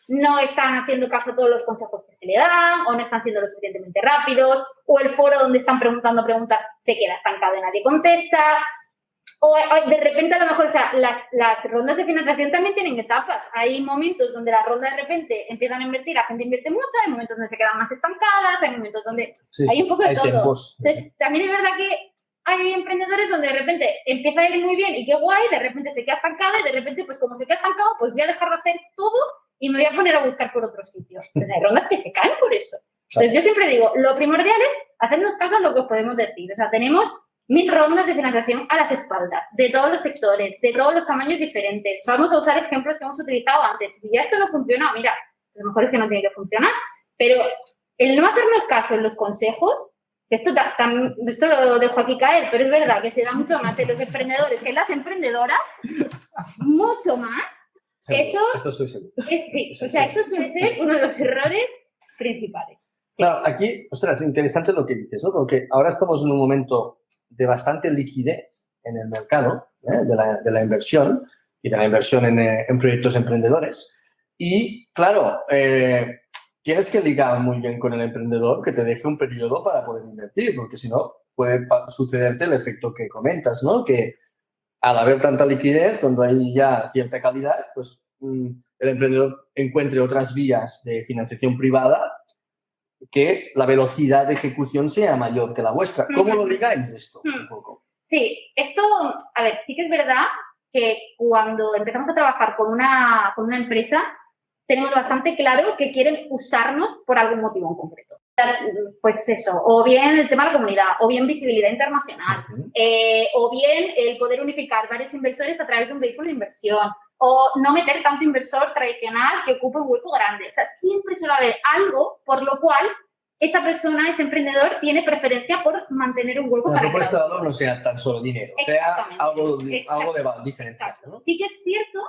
no están haciendo caso a todos los consejos que se le dan, o no están siendo lo suficientemente rápidos, o el foro donde están preguntando preguntas se queda estancado y nadie contesta, o de repente a lo mejor, o sea, las rondas de financiación también tienen etapas. Hay momentos donde la ronda de repente empiezan a invertir, la gente invierte mucho, hay momentos donde se quedan más estancadas, hay momentos donde hay un poco de todo. Tiempos. Entonces, también es verdad que hay emprendedores donde de repente empieza a ir muy bien y qué guay, de repente se queda estancada y de repente, pues como se queda estancado, pues voy a dejar de hacer todo y me voy a poner a buscar por otros sitios. Entonces, hay rondas que se caen por eso. Entonces, yo siempre digo, lo primordial es hacernos caso a lo que os podemos decir. O sea, tenemos 1000 rondas de financiación a las espaldas, de todos los sectores, de todos los tamaños diferentes. Vamos a usar ejemplos que hemos utilizado antes. Si ya esto no funciona, mira, a lo mejor es que no tiene que funcionar, pero el no hacernos caso en los consejos, esto lo dejo aquí caer, pero es verdad que se da mucho más en los emprendedores que en las emprendedoras, mucho más. Seguro, esto estoy seguro. Sí, o sea, esto suele ser uno de los errores principales. Claro, aquí, ostras, interesante lo que dices, ¿no? Porque ahora estamos en un momento de bastante liquidez en el mercado de la inversión y de la inversión en proyectos emprendedores. Y, claro, tienes que ligar muy bien con el emprendedor que te deje un periodo para poder invertir, porque si no puede sucederte el efecto que comentas, ¿no? Que al haber tanta liquidez, cuando hay ya cierta calidad, pues el emprendedor encuentre otras vías de financiación privada que la velocidad de ejecución sea mayor que la vuestra. ¿Cómo lo ligáis esto un poco? Sí, esto, a ver, sí que es verdad que cuando empezamos a trabajar con una empresa, tenemos bastante claro que quieren usarnos por algún motivo en concreto. Pues eso, o bien el tema de la comunidad, o bien visibilidad internacional, o bien el poder unificar varios inversores a través de un vehículo de inversión, o no meter tanto inversor tradicional que ocupe un hueco grande. O sea, siempre suele haber algo por lo cual esa persona, ese emprendedor, tiene preferencia por mantener un hueco para la propuesta de valor no sea tan solo dinero, sea algo de diferencial, ¿no? Sí que es cierto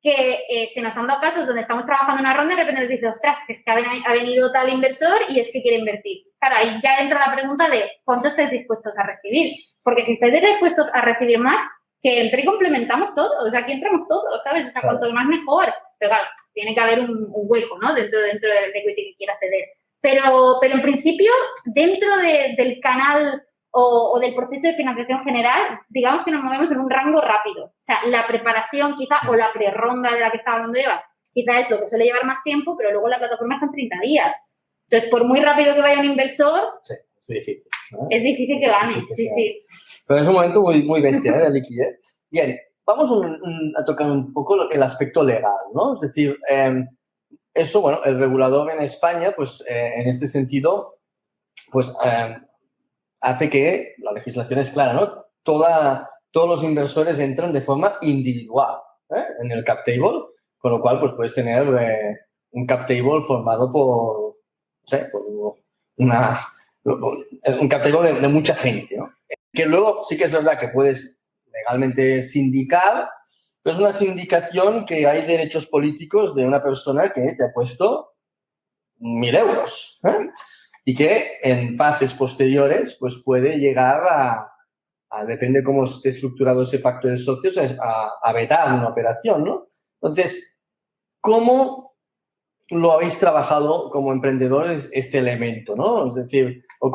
que se nos han dado casos donde estamos trabajando en una ronda y de repente nos dice, ostras, que es que ha venido tal inversor y es que quiere invertir. Claro, ahí ya entra la pregunta de ¿cuánto estáis dispuestos a recibir? Porque si estáis dispuestos a recibir más, que entre y complementamos todo, o sea, aquí entramos todos, ¿sabes? O sea, cuanto más mejor. Pero claro, tiene que haber un hueco, ¿no? Dentro del equity que quiera ceder. Pero en principio, dentro del canal o del proceso de financiación general, digamos que nos movemos en un rango rápido. O sea, la preparación quizá o la pre-ronda de la que estaba hablando Eva, quizá es lo que suele llevar más tiempo, pero luego la plataforma está en 30 días. Entonces, por muy rápido que vaya un inversor, sí, es difícil, ¿no? Es difícil que gane, sí. Pero es un momento muy bestia, de liquidez. Bien, vamos a tocar un poco el aspecto legal, ¿no? Es decir, eso, bueno, el regulador en España, pues, en este sentido, pues, hace que la legislación es clara, ¿no? Todos los inversores entran de forma individual en el cap table, con lo cual, pues, puedes tener un cap table formado por, no sé, por un cap table de mucha gente, ¿no? Que luego sí que es verdad que puedes legalmente sindicar, pero es una sindicación que hay derechos políticos de una persona que te ha puesto 1.000 euros, y que en fases posteriores pues puede llegar a depende cómo esté estructurado ese pacto de socios, a vetar una operación, ¿no? Entonces, ¿cómo lo habéis trabajado como emprendedores este elemento, ¿no? Es decir, o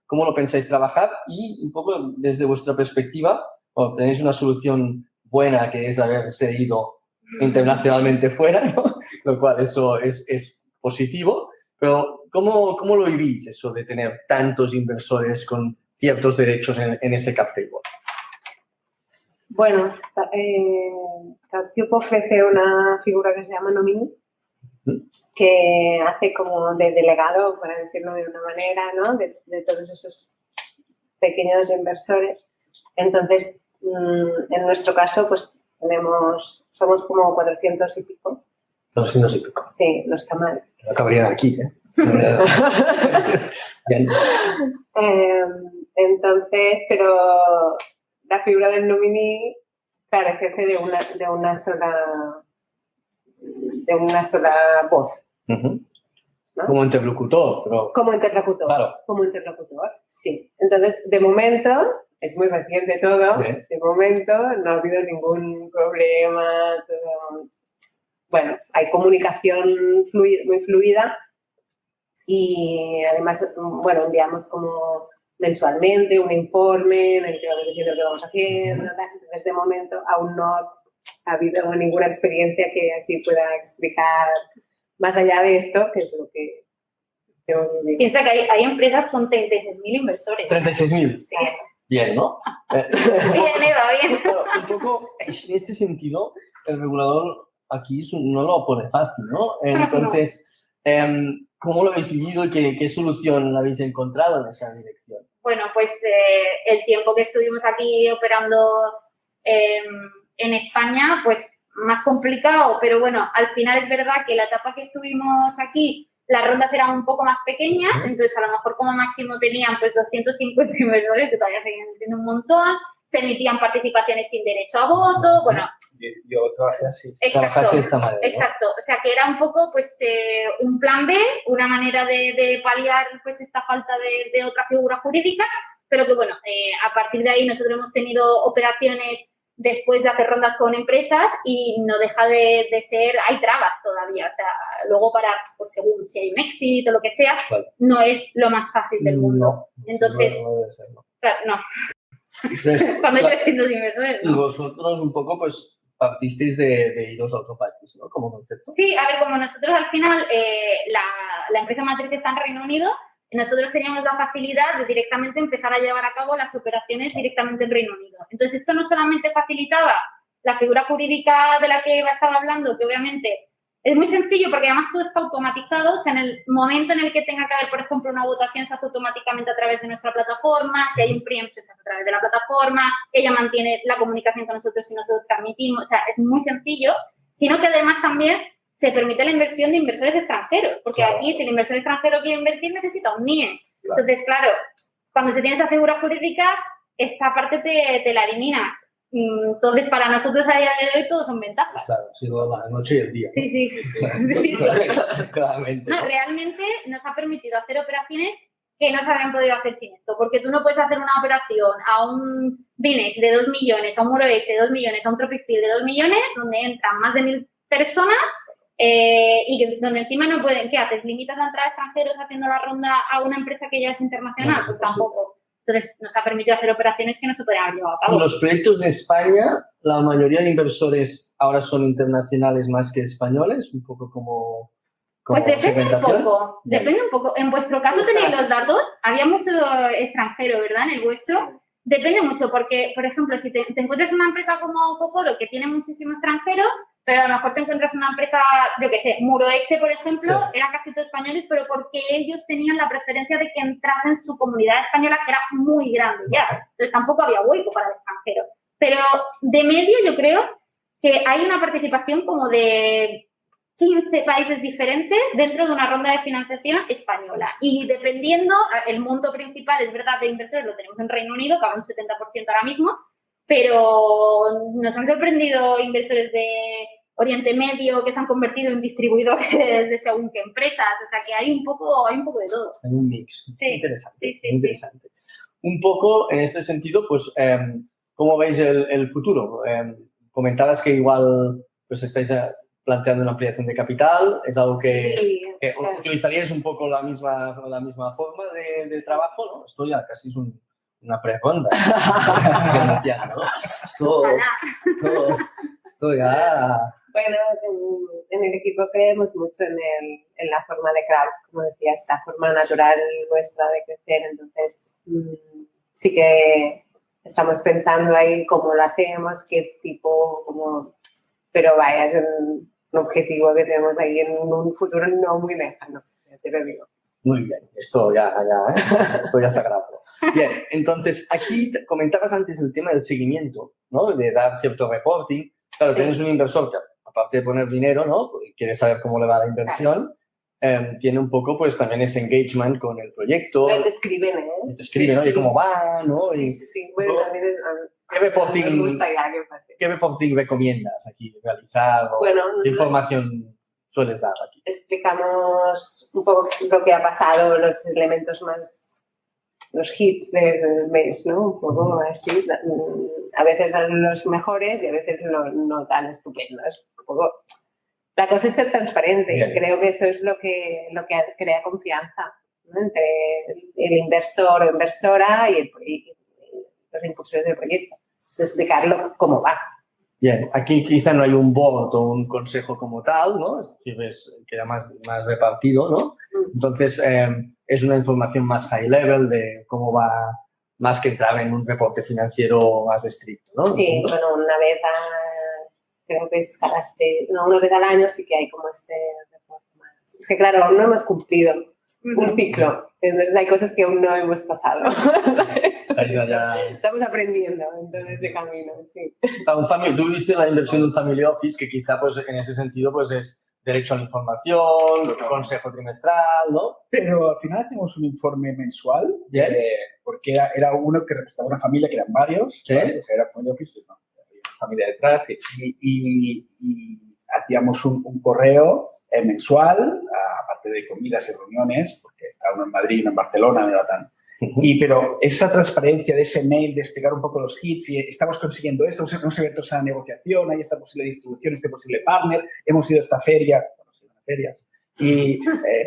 cómo lo pensáis trabajar y un poco desde vuestra perspectiva, bueno, tenéis una solución buena que es haberse ido internacionalmente fuera, ¿no? Lo cual eso es positivo, pero ¿cómo lo vivís eso de tener tantos inversores con ciertos derechos en ese cap table? Bueno, CrowdCube ofrece una figura que se llama nominee, que hace como de delegado, para decirlo de una manera, ¿no? De todos esos pequeños inversores. Entonces, en nuestro caso, pues somos como 400 y pico. 400 y pico. Sí, no está mal. No cabrían aquí, ¿eh? Entonces, pero la figura del nominee, claro, ejerce de una sola voz. Uh-huh. ¿No? Como interlocutor, pero... Como interlocutor, claro. Como interlocutor, sí. Entonces, de momento, es muy reciente todo, sí. De momento no ha habido ningún problema, todo bueno, hay comunicación muy fluida y además, bueno, enviamos como mensualmente un informe en el que vamos diciendo qué vamos haciendo. Entonces, de momento, aún no ha habido ninguna experiencia que así pueda explicar más allá de esto, que es lo que hemos vivido. Piensa que hay empresas con 36.000 inversores. 36.000. Sí. Bien, ¿no? Bien, Eva, bien. Pero un poco, en este sentido, el regulador aquí no lo pone fácil, ¿no? Entonces, ¿cómo lo habéis vivido y qué solución habéis encontrado en esa dirección? Bueno, pues el tiempo que estuvimos aquí operando en España, pues más complicado, pero bueno, al final es verdad que la etapa que estuvimos aquí, las rondas eran un poco más pequeñas, entonces a lo mejor como máximo tenían pues 250 inversores, que todavía seguían siendo un montón, se emitían participaciones sin derecho a voto, bueno. Yo trabajé así. Trabajaste de esta manera, ¿no? Exacto, o sea que era un poco pues un plan B, una manera de paliar pues esta falta de otra figura jurídica, pero que bueno, a partir de ahí nosotros hemos tenido operaciones después de hacer rondas con empresas y no deja de ser, hay trabas todavía, o sea, luego para, pues según si hay un éxito o lo que sea, Vale. no es lo más fácil del mundo. No, entonces, no debe ser, ¿no? claro, no. Entonces, Cuando hay 300 inversores, y ¿no? vosotros un poco, pues, partisteis de iros a otro país, ¿no? Como concepto. Sí, a ver, como nosotros al final, la empresa matriz está en Reino Unido, nosotros teníamos la facilidad de directamente empezar a llevar a cabo las operaciones directamente en Reino Unido. Entonces, esto no solamente facilitaba la figura jurídica de la que Eva estaba hablando, que obviamente es muy sencillo porque además todo está automatizado, o sea, en el momento en el que tenga que haber, por ejemplo, una votación se hace automáticamente a través de nuestra plataforma, si hay un PRIEM se hace a través de la plataforma, ella mantiene la comunicación con nosotros y nosotros transmitimos, o sea, es muy sencillo, sino que además también se permite la inversión de inversores extranjeros, porque Claro. aquí si el inversor extranjero quiere invertir necesita un NIE. Claro. Entonces, claro, cuando se tiene esa figura jurídica, esa parte te la eliminas. Entonces, para nosotros a día de hoy todos son ventajas. Claro, ha sido la noche y el día, ¿no? Sí, sí, sí. Sí. Claramente. No, ¿no? realmente nos ha permitido hacer operaciones que no se habrían podido hacer sin esto, porque tú no puedes hacer una operación a un Binex de 2 millones, a un Muroex de 2 millones, a un Tropicfield de 2 millones, donde entran más de 1.000 personas y donde encima no pueden, ¿qué haces? ¿Limitas la entrada de extranjeros haciendo la ronda a una empresa que ya es internacional? No, pues tampoco. Entonces, nos ha permitido hacer operaciones que no se podrían haber llevado a cabo. Los proyectos de España, la mayoría de inversores ahora son internacionales más que españoles, un poco como Pues depende un segmentación. poco, depende un poco. En vuestro caso tenéis los datos, había mucho extranjero, ¿verdad? En el vuestro. Depende mucho, porque, por ejemplo, si te encuentras una empresa como Cocoro que tiene muchísimo extranjero, pero a lo mejor te encuentras una empresa, yo qué sé, Muroexe, por ejemplo, Sí. eran casi todos españoles, pero porque ellos tenían la preferencia de que entrase en su comunidad española, que era muy grande ya. Entonces tampoco había hueco para el extranjero. Pero de medio yo creo que hay una participación como de 15 países diferentes dentro de una ronda de financiación española. Y dependiendo, el monto principal, es verdad, de inversores lo tenemos en Reino Unido, que va un 70% ahora mismo, pero nos han sorprendido inversores de Oriente Medio que se han convertido en distribuidores de según qué empresas. O sea, que hay un poco de todo. Hay un mix. Sí, Interesante. sí, Interesante. Un poco en este sentido, pues, ¿cómo veis el futuro? Comentabas que igual pues estáis planteando una ampliación de capital, es algo que, Sí, que o sea, utilizaríais un poco la misma forma de trabajo, ¿no? Esto ya casi es una pre-ronda. ¿No? Esto ya... bueno, en el equipo creemos mucho en la forma de crowd, como decía, esta forma natural nuestra de crecer. Entonces, sí que estamos pensando ahí cómo lo hacemos, qué tipo, cómo... Pero vaya, es un objetivo que tenemos ahí en un futuro no muy lejano, ya te lo digo. Muy bien, esto ya está grabado. Bien, entonces aquí comentabas antes el tema del seguimiento, ¿no? De dar cierto reporting. Claro, Sí. tienes un inversor que, aparte de poner dinero, ¿no? Porque quiere saber cómo le va la inversión, tiene un poco, pues, también ese engagement con el proyecto. Te escriben, ¿eh? Te escriben, oye, Sí, cómo va, ¿no? Sí, Y, sí, sí. Bueno, ¿no? también ¿Qué reporting, nos gusta ya que pase. ¿Qué reporting recomiendas aquí realizar? O Bueno, ¿qué información sueles dar aquí? explicamos un poco lo que ha pasado, los elementos más, los hits del mes, ¿no? Un poco así. A veces los mejores y a veces no tan estupendos. Un poco La cosa es ser transparente. Bien. Creo que eso es lo que crea confianza, ¿no? Entre el inversor o inversora y los impulsores del proyecto. Es explicarlo cómo va. Bien, aquí quizá no hay un board o un consejo como tal, ¿no? Es decir, queda más repartido, ¿no? Entonces, es una información más high level de cómo va, más que entrar en un reporte financiero más estricto, ¿no? Sí, bueno, creo que es una vez al año sí que hay como este reporte más. Es que claro, aún no hemos cumplido un ciclo, entonces hay cosas que aún no hemos pasado. Estamos aprendiendo en ese camino, sí. Tú viste la inversión de un family office que quizá pues en ese sentido pues es derecho a la información, consejo trimestral, ¿no? Pero al final hacemos un informe mensual, Bien. porque era uno que representaba una familia que eran varios, Sí. ¿vale? O sea, era family office, ¿no? Había una familia detrás y hacíamos un correo mensual, aparte de comidas y reuniones, porque estaba uno en Madrid y uno en Barcelona, no era tan... Pero esa transparencia de ese mail, de explicar un poco los hits, y estamos consiguiendo esto, hemos abierto esa negociación, hay esta posible distribución, este posible partner, hemos ido a esta feria, bueno, sí, a ferias, y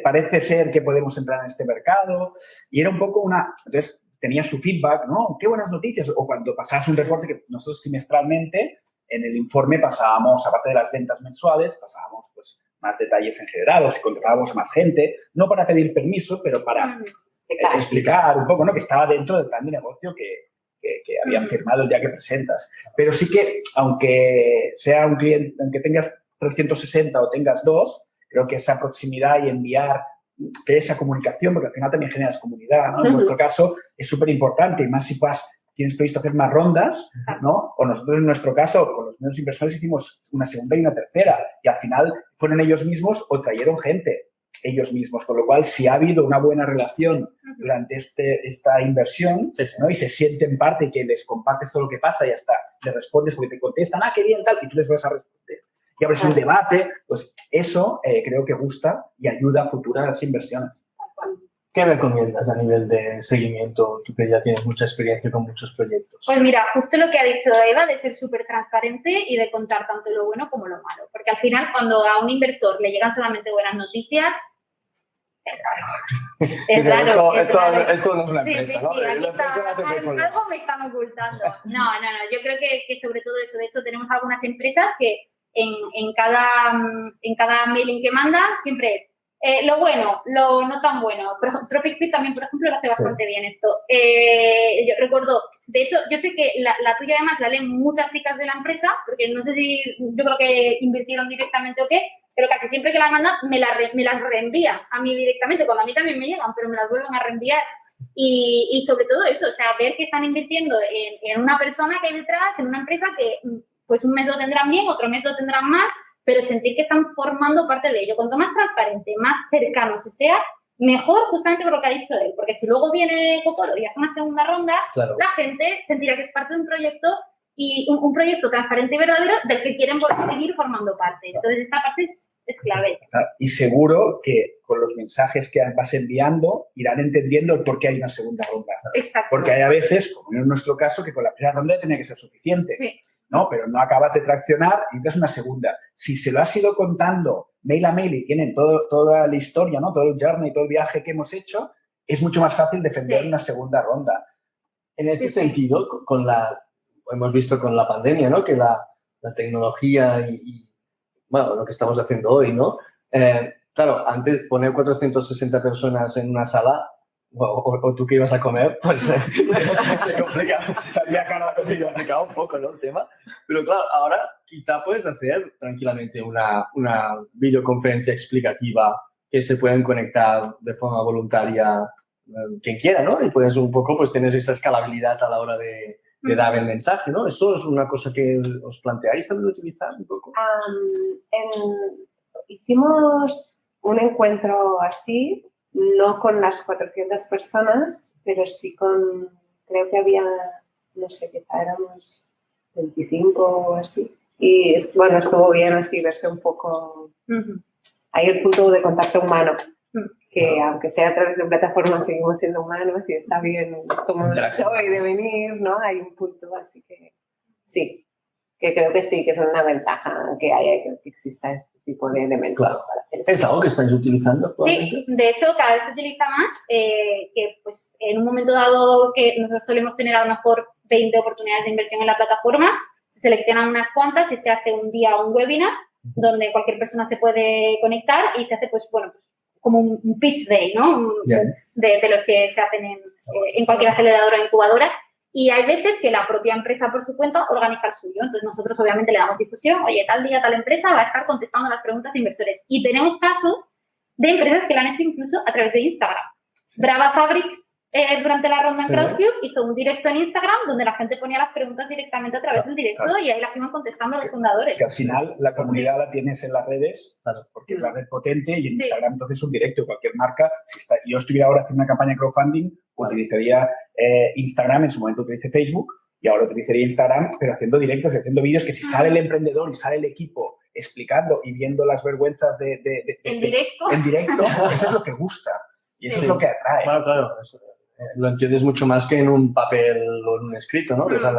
parece ser que podemos entrar en este mercado, y era un poco entonces tenía su feedback, ¿no? Qué buenas noticias, o cuando pasabas un reporte que nosotros trimestralmente, en el informe pasábamos, aparte de las ventas mensuales, pasábamos pues más detalles en general, o si contratábamos a más gente, no para pedir permiso, pero para explicar un poco, ¿no? Que estaba dentro del plan de negocio que habían firmado el día que presentas. Pero sí que, aunque sea un cliente, aunque tengas 360 o tengas 2, creo que esa proximidad y enviar esa comunicación, porque al final también generas comunidad, ¿no? En nuestro caso es súper importante, y más si tienes previsto hacer más rondas, ¿no? O nosotros en nuestro caso, con los medios inversores hicimos una segunda y una tercera, y al final fueron ellos mismos o trajeron gente ellos mismos, con lo cual si ha habido una buena relación durante esta inversión, ¿no? Y se sienten parte y que les compartes todo lo que pasa y hasta les respondes porque te contestan, qué bien, tal, y tú les vas a responder. Y abres un debate, pues eso creo que gusta y ayuda a futuras inversiones. ¿Qué recomiendas a nivel de seguimiento, tú que ya tienes mucha experiencia con muchos proyectos? Pues mira, justo lo que ha dicho Eva, de ser súper transparente y de contar tanto lo bueno como lo malo. Porque al final, cuando a un inversor le llegan solamente buenas noticias, es raro. Esto no es una empresa, ¿no? Sí, La empresa va a ser algo me están ocultando. No. Yo creo que sobre todo eso. De hecho, tenemos algunas empresas que en cada mailing que mandan siempre es lo bueno, lo no tan bueno. Tropic Fit también, por ejemplo, lo hace bastante bien esto. Yo recuerdo, de hecho, yo sé que la tuya además la leen muchas chicas de la empresa, porque no sé si, yo creo que invirtieron directamente o qué, pero casi siempre que la mandan me las reenvías a mí directamente, cuando a mí también me llegan, pero me las vuelven a reenviar. Y sobre todo eso, o sea, ver que están invirtiendo en una persona que hay detrás, en una empresa que pues un mes lo tendrán bien, otro mes lo tendrán mal, pero sentir que están formando parte de ello. Cuanto más transparente, más cercano se sea, mejor, justamente por lo que ha dicho él. Porque si luego viene Cocoro y hace una segunda ronda, claro, la gente sentirá que es parte de un proyecto y un proyecto transparente y verdadero del que quieren seguir formando parte. Entonces, esta parte es clave. Y seguro que con los mensajes que vas enviando irán entendiendo el por qué hay una segunda ronda. Exacto. Porque hay a veces, como en nuestro caso, que con la primera ronda tenía que ser suficiente. Sí. ¿No? Pero no acabas de traccionar y necesitas una segunda. Si se lo has ido contando mail a mail y tienen toda la historia, ¿no? Todo el journey, todo el viaje que hemos hecho, es mucho más fácil defender una segunda ronda. En ese sentido, hemos visto con la pandemia, ¿no? Que la tecnología y bueno, lo que estamos haciendo hoy, ¿no? Claro, antes poner 460 personas en una sala, o tú que ibas a comer, pues se complica. Se complica un poco, ¿no? El tema. Pero claro, ahora quizá puedes hacer tranquilamente una videoconferencia explicativa que se pueden conectar de forma voluntaria quien quiera, ¿no? Y puedes un poco, pues tienes esa escalabilidad a la hora de dar el mensaje, ¿no? ¿Esto es una cosa que os planteáis también utilizar un poco? Hicimos un encuentro así, no con las 400 personas, pero sí creo que había, no sé, quizá éramos 25 o así. Y bueno, estuvo bien así verse un poco, hay el punto de contacto humano, que aunque sea a través de plataformas seguimos siendo humanos y está bien como el hecho de venir, ¿no? Hay un punto así que sí, que creo que sí, que es una ventaja que haya que exista este tipo de elementos. Claro. Para hacer esto. ¿Es algo que estáis utilizando actualmente? Sí, de hecho cada vez se utiliza más, que pues en un momento dado que nosotros solemos tener a lo mejor 20 oportunidades de inversión en la plataforma, se seleccionan unas cuantas y se hace un día un webinar donde cualquier persona se puede conectar y se hace, pues bueno, como un pitch day, ¿no? De los que se hacen en cualquier aceleradora o incubadora. Y hay veces que la propia empresa por su cuenta organiza el suyo. Entonces, nosotros obviamente le damos difusión. Oye, tal día, tal empresa va a estar contestando las preguntas de inversores. Y tenemos casos de empresas que lo han hecho incluso a través de Instagram. Brava Fabrics, durante la ronda en Crowdcube, hizo un directo en Instagram donde la gente ponía las preguntas directamente a través del directo y ahí las iban contestando los fundadores. Es que al final la comunidad la tienes en las redes, porque es la red potente, y en Instagram entonces un directo. Cualquier marca, si yo estuviera ahora haciendo una campaña de crowdfunding, utilizaría Instagram, en su momento utilicé Facebook, y ahora utilizaría Instagram, pero haciendo directos y haciendo vídeos que si sale el emprendedor y sale el equipo explicando y viendo las vergüenzas en directo. En directo, eso es lo que gusta y eso es lo que atrae. Claro, claro. Eso, lo entiendes mucho más que en un papel o en un escrito, ¿no? Ves al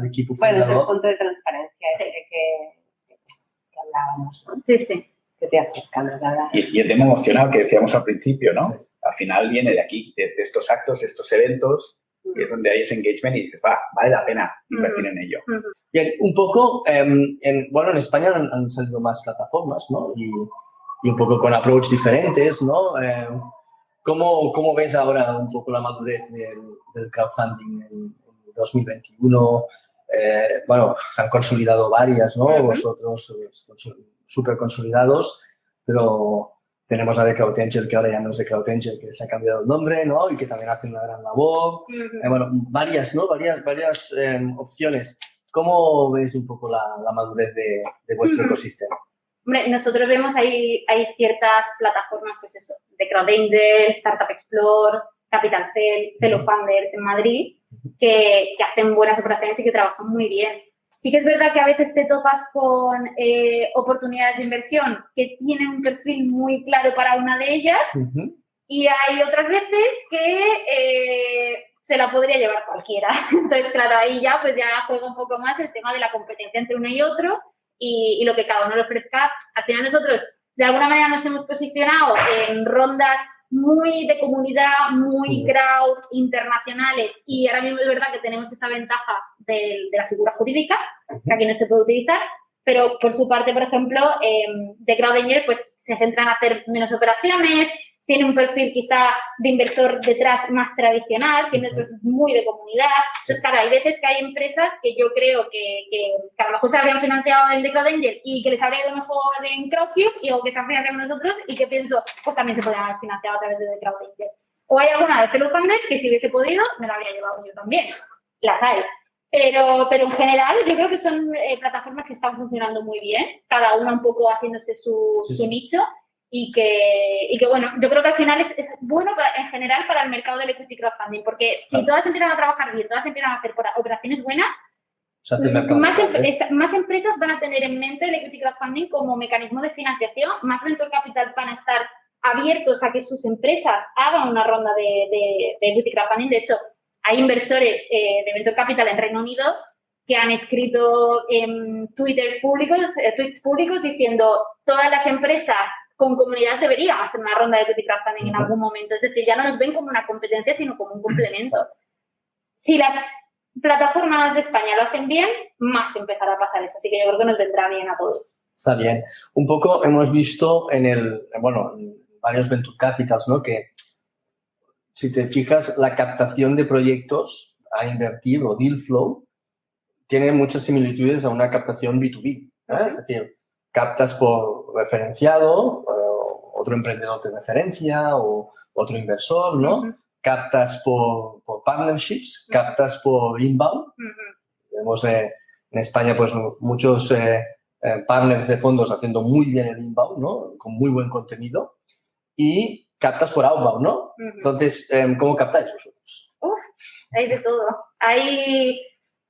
equipo Bueno, es fundador. el punto de transparencia ese que hablábamos, ¿no? Sí, sí. Que te acerca más a la... Y el tema emocional que decíamos al principio, ¿no? Sí. Al final viene de aquí, de estos actos, estos eventos, que es donde hay ese engagement y dices, vale la pena invertir en ello. Bien, un poco, bueno, en España han salido más plataformas, ¿no? Y un poco con approach diferentes, ¿no? ¿Cómo ves ahora un poco la madurez del crowdfunding en 2021? Bueno, se han consolidado varias, ¿no? Vosotros súper consolidados, pero tenemos a The Crowd Angel, que ahora ya no es The Crowd Angel, que se ha cambiado el nombre, ¿no? Y que también hace una gran labor. Bueno, varias, ¿no? Varias opciones. ¿Cómo ves un poco la madurez de vuestro ecosistema? Hombre, nosotros vemos hay ciertas plataformas, pues eso, de Crowd Angel, Startup Explore, Capital Cell, Fellow Funders en Madrid, que hacen buenas operaciones y que trabajan muy bien. Sí que es verdad que a veces te topas con oportunidades de inversión que tienen un perfil muy claro para una de ellas y hay otras veces que se la podría llevar cualquiera. Entonces, claro, ahí ya pues ya juega un poco más el tema de la competencia entre uno y otro y lo que cada uno le ofrezca. Al final nosotros de alguna manera nos hemos posicionado en rondas muy de comunidad, muy crowd, internacionales y ahora mismo es verdad que tenemos esa ventaja de la figura jurídica, que aquí no se puede utilizar, pero por su parte, por ejemplo, The Crowd Angel pues se centra en hacer menos operaciones, tiene un perfil quizá de inversor detrás más tradicional, que nosotros es muy de comunidad. Entonces, claro, hay veces que hay empresas que yo creo que a lo mejor se habrían financiado en The Crowd Angel y que les habría ido mejor en Crowdcube o que se han financiado con nosotros y que pienso, pues también se podrían haber financiado a través de The Crowd Angel. O hay alguna de Fellow Funders que si hubiese podido me la habría llevado yo también. Las hay. Pero en general yo creo que son plataformas que están funcionando muy bien, cada una un poco haciéndose su nicho. Y que, bueno, yo creo que al final es bueno en general para el mercado del equity crowdfunding, porque si todas empiezan a trabajar bien, todas empiezan a hacer operaciones buenas, más empresas van a tener en mente el equity crowdfunding como mecanismo de financiación, más venture capital van a estar abiertos a que sus empresas hagan una ronda de equity crowdfunding. De hecho, hay inversores de venture capital en Reino Unido que han escrito en tweets públicos diciendo todas las empresas con comunidad deberían hacer una ronda de equity crowdfunding en algún momento. Es decir, ya no nos ven como una competencia, sino como un complemento. Si las plataformas de España lo hacen bien, más empezará a pasar eso. Así que yo creo que nos vendrá bien a todos. Está bien. Un poco hemos visto en varios venture capitals, ¿no? Que si te fijas, la captación de proyectos a invertir o deal flow tiene muchas similitudes a una captación B2B. Es decir, captas por referenciado, otro emprendedor de referencia o otro inversor, ¿no? Captas por partnerships, captas por inbound. Vemos en España pues muchos partners de fondos haciendo muy bien el inbound, ¿no? Con muy buen contenido. Y captas por outbound, ¿no? Entonces, ¿cómo captáis vosotros? Hay de todo.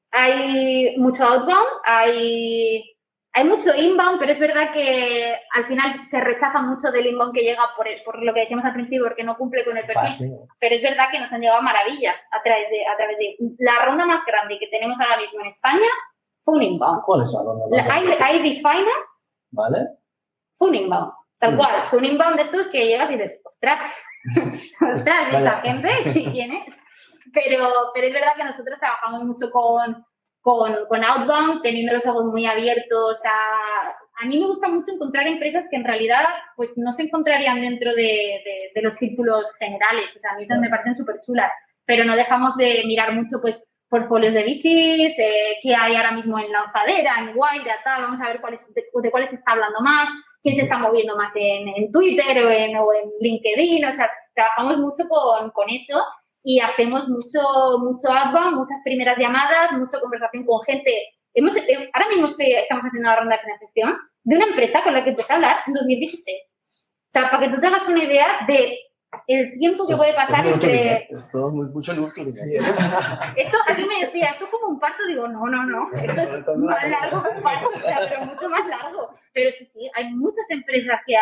Hay mucho outbound, hay mucho inbound, pero es verdad que al final se rechaza mucho del inbound que llega por lo que decíamos al principio, porque no cumple con el perfil. Fácil. Pero es verdad que nos han llegado maravillas a través de la ronda más grande que tenemos ahora mismo en España, fue un inbound. ¿Cuál es la ronda? Hay Finance, ¿vale? Fue un inbound, tal cual. Fue un inbound de estos que llegas y dices, ostras, ostras, ¿esta gente quién es? Pero es verdad que nosotros trabajamos mucho con outbound, teniendo los ojos muy abiertos a mí me gusta mucho encontrar empresas que en realidad pues no se encontrarían dentro de los círculos generales. O sea, a mí esas me parecen súper chulas, pero no dejamos de mirar mucho pues portfolios de VCs, qué hay ahora mismo en Lanzadera, en Guaira, tal, vamos a ver de cuáles se está hablando más, quién se está moviendo más en Twitter o en LinkedIn. O sea, trabajamos mucho con eso y hacemos mucho outbound, muchas primeras llamadas, mucha conversación con gente. Ahora mismo estamos haciendo una ronda de financiación de una empresa con la que empecé a hablar en 2016. O sea, para que tú te hagas una idea de el tiempo que puede pasar entre... Todo mucho luto. Sí, esto, aquí me decía, esto es como un parto, digo, no, esto es más largo que un parto, o sea, pero mucho más largo. Pero sí, hay muchas empresas que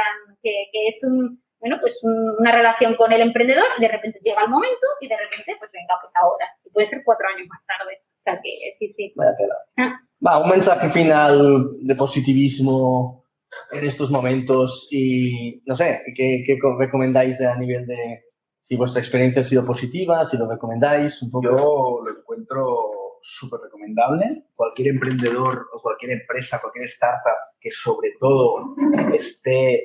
es una relación con el emprendedor, de repente llega el momento y de repente, pues venga, pues ahora. Y puede ser 4 años más tarde. O sea que sí. Vaya tela. Va, un mensaje final de positivismo en estos momentos y, no sé, ¿qué recomendáis a nivel de si vuestra experiencia ha sido positiva, si lo recomendáis un poco? Yo lo encuentro súper recomendable. Cualquier emprendedor o cualquier empresa, cualquier startup que sobre todo esté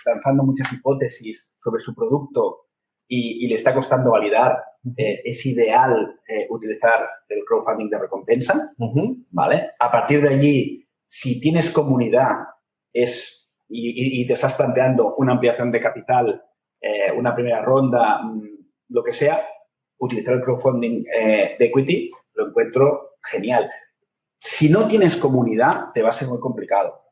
lanzando muchas hipótesis sobre su producto y le está costando validar, es ideal utilizar el crowdfunding de recompensa, ¿vale? A partir de allí, si tienes comunidad y te estás planteando una ampliación de capital, una primera ronda, lo que sea, utilizar el crowdfunding de equity lo encuentro genial. Si no tienes comunidad, te va a ser muy complicado.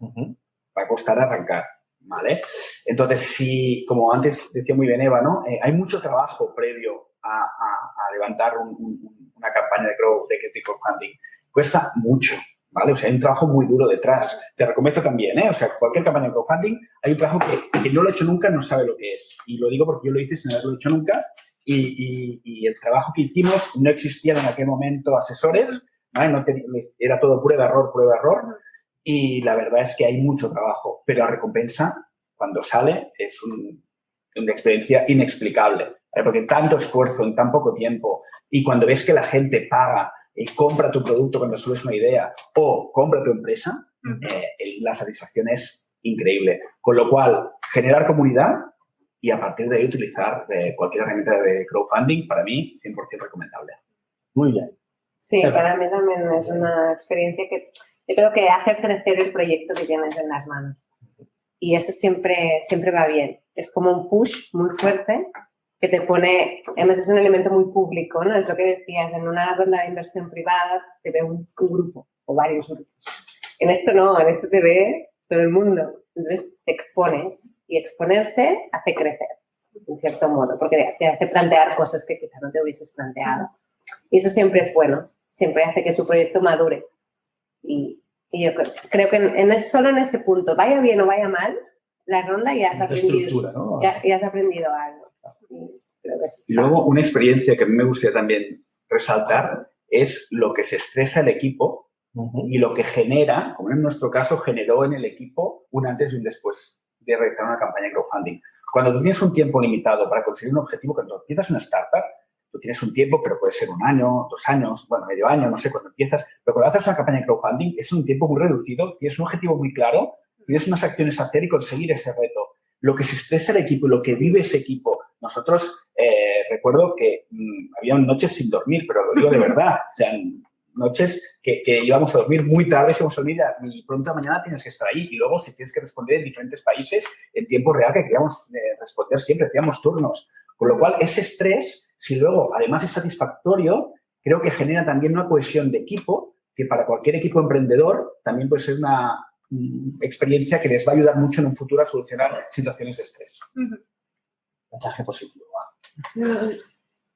Va a costar arrancar, ¿vale? Entonces, si, como antes decía muy bien Eva, ¿no? Hay mucho trabajo previo a levantar una campaña de crowdfunding. Cuesta mucho, ¿vale? O sea, hay un trabajo muy duro detrás. Te recompensa también, ¿eh? O sea, cualquier campaña de crowdfunding, hay un trabajo que no lo ha hecho nunca, no sabe lo que es. Y lo digo porque yo lo hice sin haberlo hecho nunca. Y el trabajo que hicimos, no existían en aquel momento asesores, ¿vale? Era todo prueba, error. Y la verdad es que hay mucho trabajo. Pero la recompensa, cuando sale, es una experiencia inexplicable, ¿vale? Porque tanto esfuerzo en tan poco tiempo y cuando ves que la gente paga y compra tu producto cuando solo es una idea o compra tu empresa, la satisfacción es increíble. Con lo cual, generar comunidad y a partir de ahí utilizar cualquier herramienta de crowdfunding, para mí, 100% recomendable. Muy bien. Sí, para mí también es una experiencia que yo creo que hace crecer el proyecto que tienes en las manos. Y eso siempre va bien. Es como un push muy fuerte que te pone, además es un elemento muy público, ¿no? Es lo que decías, en una ronda de inversión privada te ve un grupo o varios grupos. En esto no, en esto te ve todo el mundo. Entonces te expones y exponerse hace crecer, en cierto modo, porque te hace plantear cosas que quizá no te hubieses planteado. Y eso siempre es bueno, siempre hace que tu proyecto madure. Y yo creo que solo en ese punto, vaya bien o vaya mal, la ronda ya has aprendido, ¿no? ya has aprendido algo. Creo que eso y luego una experiencia que a mí me gustaría también resaltar es lo que se estresa el equipo y lo que genera, como en nuestro caso, generó en el equipo un antes y un después de realizar una campaña de crowdfunding. Cuando tú tienes un tiempo limitado para conseguir un objetivo, cuando empiezas una startup, tú tienes un tiempo, pero puede ser 1 año, 2 años, bueno, medio año, no sé cuándo empiezas, pero cuando haces una campaña de crowdfunding es un tiempo muy reducido, tienes un objetivo muy claro, tienes unas acciones a hacer y conseguir ese reto. Lo que se estresa el equipo, lo que vive ese equipo. Nosotros, recuerdo que había noches sin dormir, pero lo digo de verdad, o sea, noches que íbamos a dormir muy tarde, íbamos a dormir y pronto mañana tienes que estar ahí. Y luego, si tienes que responder en diferentes países, en tiempo real, que queríamos responder siempre, hacíamos turnos. Con lo cual, ese estrés, si luego además es satisfactorio, creo que genera también una cohesión de equipo que para cualquier equipo emprendedor también puede ser una experiencia que les va a ayudar mucho en un futuro a solucionar situaciones de estrés. Mensaje positivo.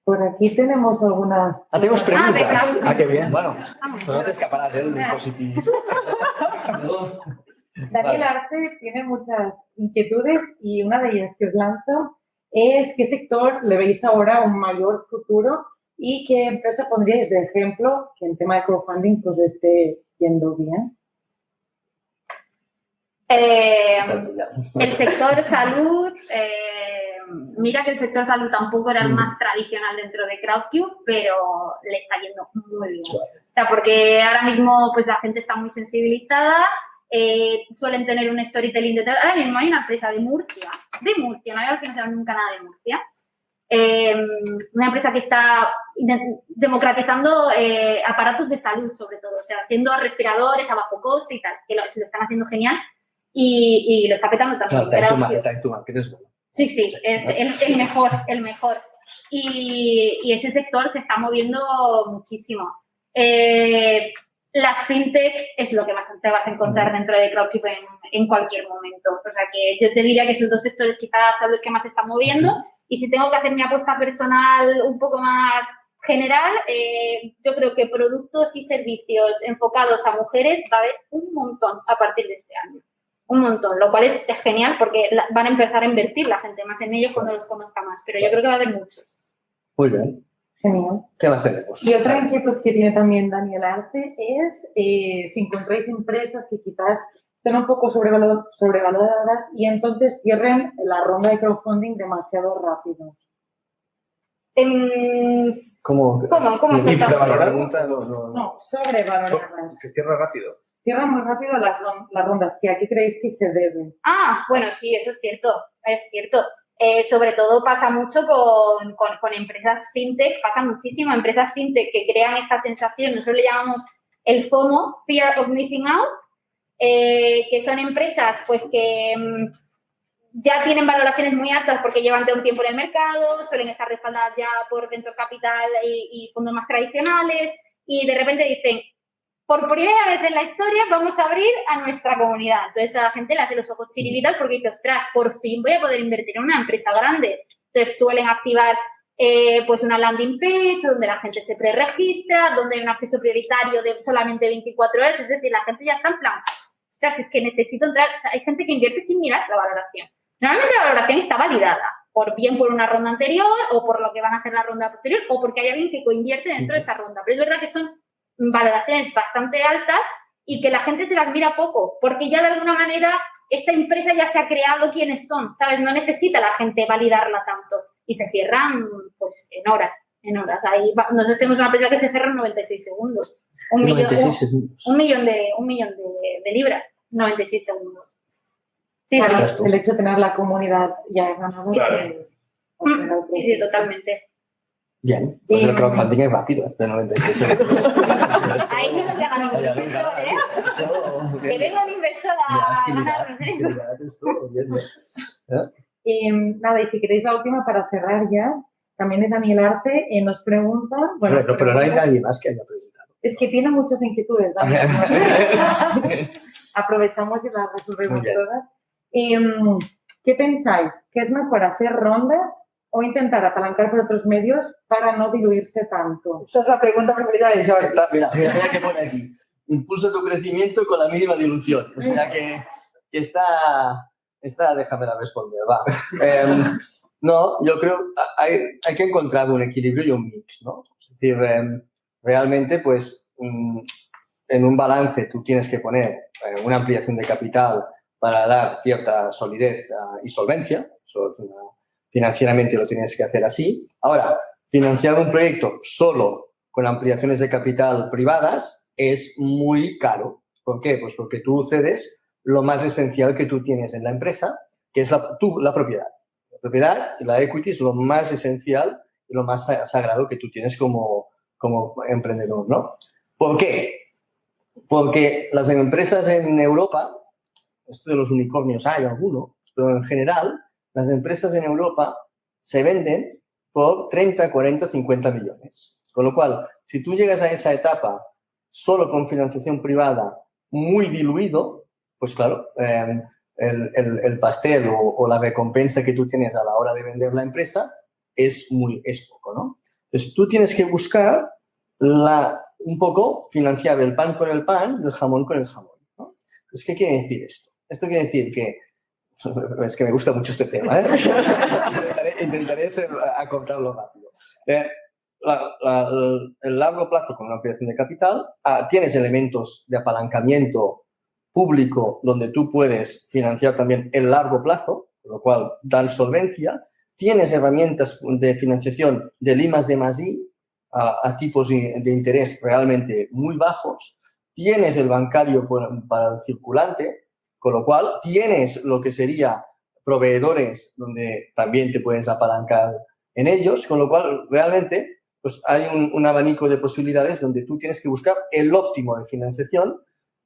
Por aquí tenemos algunas... Tenemos preguntas. Qué bien. Bueno, pero no te escaparás del positivismo. Daniel Arce tiene muchas inquietudes y una de ellas que os lanzo es qué sector le veis ahora un mayor futuro y qué empresa pondríais de ejemplo que el tema de crowdfunding pues esté yendo bien. El sector salud, mira que el sector salud tampoco era el más tradicional dentro de Crowdcube, pero le está yendo muy bien. O sea, porque ahora mismo pues la gente está muy sensibilizada, suelen tener un storytelling detrás. Ahora mismo hay una empresa de Murcia, no había financiado nunca nada de Murcia, una empresa que está democratizando aparatos de salud sobre todo, o sea, haciendo respiradores a bajo coste y tal, que se lo están haciendo genial y lo está petando también. Time to market es bueno. Sí, es el mejor. Y ese sector se está moviendo muchísimo. Las fintech es lo que más te vas a encontrar dentro de Crowdcube en cualquier momento. O sea que yo te diría que esos dos sectores quizás son los que más se están moviendo. Y si tengo que hacer mi apuesta personal un poco más general, yo creo que productos y servicios enfocados a mujeres va a haber un montón a partir de este año. Un montón, lo cual es genial porque van a empezar a invertir la gente más en ellos cuando los conozca más. Pero yo creo que va a haber muchos. Muy bien. Genial. ¿Qué más tenemos? Y otra inquietud que tiene también Daniel Arce es si encontráis empresas que quizás estén un poco sobrevaloradas y entonces cierren la ronda de crowdfunding demasiado rápido. ¿Cómo se la pregunta? No, sobrevaloradas. Se cierra rápido. Cierran muy rápido las rondas. ¿A qué creéis que se deben? Bueno, sí, eso es cierto. Sobre todo pasa mucho con empresas fintech, pasa muchísimo. Empresas fintech que crean esta sensación, nosotros le llamamos el FOMO, Fear of Missing Out, que son empresas pues que ya tienen valoraciones muy altas porque llevan un tiempo en el mercado, suelen estar respaldadas ya por venture capital y fondos más tradicionales y de repente dicen, por primera vez en la historia vamos a abrir a nuestra comunidad. Entonces a la gente le hace los ojos chiribitas porque dice, ostras, por fin voy a poder invertir en una empresa grande. Entonces suelen activar pues una landing page donde la gente se preregistra, donde hay un acceso prioritario de solamente 24 horas. Es decir, la gente ya está en plan, ostras, es que necesito entrar. O sea, hay gente que invierte sin mirar la valoración. Normalmente la valoración está validada, bien por una ronda anterior o por lo que van a hacer la ronda posterior o porque hay alguien que coinvierte dentro de esa ronda. Pero es verdad que son valoraciones bastante altas y que la gente se las mira poco, porque ya de alguna manera esa empresa ya se ha creado quiénes son, ¿sabes? No necesita la gente validarla tanto y se cierran pues en horas. Ahí nosotros tenemos una empresa que se cierra en 96 segundos. Un millón de libras, 96 segundos. Sí, claro, el hecho de tener la comunidad ya ganado. Claro. Sí, totalmente. Bien, pues el crowdfunding es rápido, de 96 segundos. Ahí no nos llaman un inversor, Que venga un inversor a ganarnos eso. Nada, y si queréis la última para cerrar ya, también es Daniel Arce, nos pregunta... Bueno, pero no hay nadie más que haya preguntado. Es que tiene muchas inquietudes, Daniel. Aprovechamos y las resolvemos todas. ¿Qué pensáis? ¿Que es mejor hacer rondas o intentar apalancar por otros medios para no diluirse tanto? Esa es la pregunta preferida de Jordi. Mira que pone aquí. Impulsa tu crecimiento con la mínima dilución. O sea que está déjamela responder, va. No, yo creo hay que encontrar un equilibrio y un mix, ¿no? Es decir, realmente, pues, en un balance tú tienes que poner una ampliación de capital para dar cierta solidez y solvencia. Financieramente lo tienes que hacer así. Ahora, financiar un proyecto solo con ampliaciones de capital privadas es muy caro. ¿Por qué? Pues porque tú cedes lo más esencial que tú tienes en la empresa, que es la propiedad. La propiedad y la equity es lo más esencial y lo más sagrado que tú tienes como emprendedor, ¿no? ¿Por qué? Porque las empresas en Europa, esto de los unicornios hay alguno, pero en general las empresas en Europa se venden por 30, 40, 50 millones. Con lo cual, si tú llegas a esa etapa solo con financiación privada muy diluido, pues claro, el pastel o la recompensa que tú tienes a la hora de vender la empresa es poco, ¿no? Entonces, tú tienes que buscar un poco financiar el pan con el pan y el jamón con el jamón, ¿no? Entonces, ¿qué quiere decir esto? Esto quiere decir que es que me gusta mucho este tema, ¿eh? Intentaré acortarlo rápido. El largo plazo con una ampliación de capital, tienes elementos de apalancamiento público donde tú puedes financiar también el largo plazo, con lo cual dan solvencia. Tienes herramientas de financiación del I+D+I a tipos de interés realmente muy bajos. Tienes el bancario para el circulante, con lo cual tienes lo que sería proveedores donde también te puedes apalancar en ellos, con lo cual realmente pues hay un abanico de posibilidades donde tú tienes que buscar el óptimo de financiación,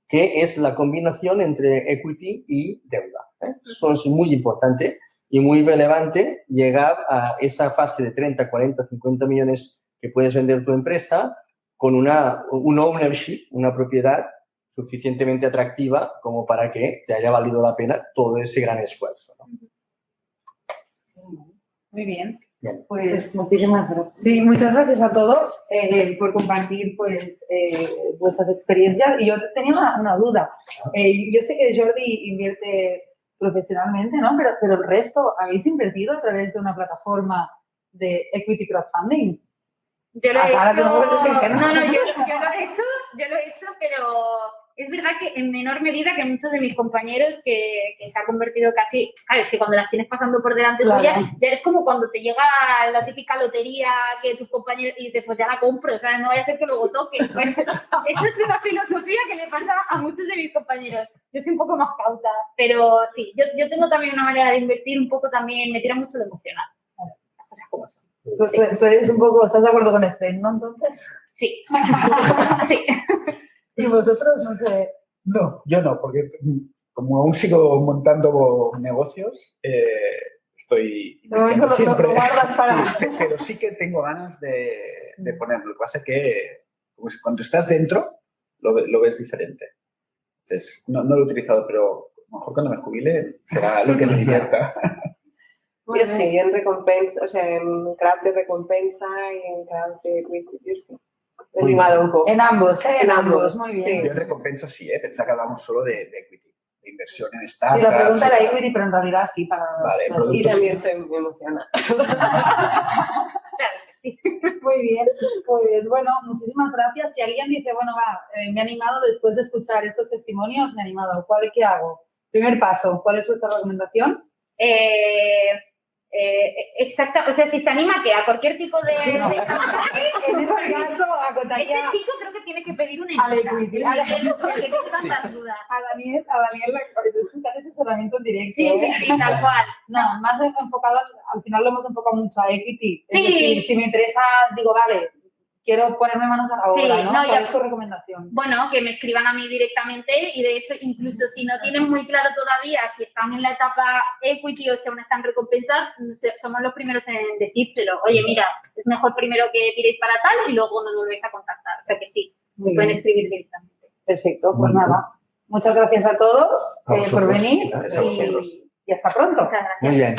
que es la combinación entre equity y deuda. Eso es muy importante y muy relevante, llegar a esa fase de 30, 40, 50 millones que puedes vender tu empresa con un ownership, una propiedad suficientemente atractiva como para que te haya valido la pena todo ese gran esfuerzo, ¿no? Muy bien. Bien. Pues Muchísimas gracias. sí, muchas gracias a todos por compartir pues, vuestras experiencias. Y yo tenía una duda. Yo sé que Jordi invierte profesionalmente, ¿no? Pero el resto, ¿habéis invertido a través de una plataforma de equity crowdfunding? Yo lo he Ahora hecho. tú no puedes decir que no. No, yo lo he hecho, pero es verdad que en menor medida que muchos de mis compañeros que se ha convertido casi, sabes, que cuando las tienes pasando por delante Claro. tuya, ya es como cuando te llega la típica lotería que tus compañeros y dices, pues ya la compro, o sea, no vaya a ser que luego toque. Pues, esa es una filosofía que le pasa a muchos de mis compañeros. Yo soy un poco más cauta, pero sí, yo tengo también una manera de invertir un poco también, me tira mucho lo emocional. Las cosas como son. Tú eres un poco, ¿estás de acuerdo con Efraín, no? Entonces, Sí. Sí. y vosotros, no sé. No, yo no, porque como aún sigo montando negocios, estoy De momento lo guardas para... Sí, pero sí que tengo ganas de ponerlo. Lo que pasa es que pues, cuando estás dentro lo ves diferente. Entonces, no lo he utilizado, pero a lo mejor cuando me jubile será lo que me divierta. Muy Yo bien. sí, en recompensa, o sea, en crowd de recompensa y en crowd de equity, yo sí. He Muy animado un poco. En ambos, ¿eh? En En ambos, ambos, muy sí. bien. Yo en recompensa sí, pensaba que hablamos solo de equity, de inversión en Sí, startups. la pregunta era y tal. equity, pero en realidad sí, para... Vale, para- Y también se me emociona. Claro que sí. Muy bien, pues bueno, muchísimas gracias. Si alguien dice, bueno, va, me he animado después de escuchar estos testimonios, me he animado, ¿qué hago? Primer paso, ¿cuál es vuestra recomendación? Exacta, o sea, si se anima que a cualquier tipo de... No. de- En este caso, acotaría Este chico creo que tiene que pedir una Al empresa. equity. Que tiene tantas dudas. a Daniel, es casi asesoramiento en directo. Sí, ¿eh? sí, sí, tal cual. No, más enfocado, al final lo hemos enfocado mucho a equity. Es Sí. decir, si me interesa, digo, vale, quiero ponerme manos a la Sí, obra, ¿no? no, ¿Cuál ya- es tu recomendación? Bueno, que me escriban a mí directamente y de hecho incluso si no tienen muy claro todavía si están en la etapa equity o si aún están recompensar, somos los primeros en decírselo. Oye, mira, es mejor primero que tiréis para tal y luego nos volvéis a contactar. O sea que sí, Muy pueden bien. escribir directamente. Perfecto, pues Muy bien. nada. Muchas gracias a todos A por vosotros. venir Gracias a vosotros. y hasta pronto. Muchas gracias. Muy bien.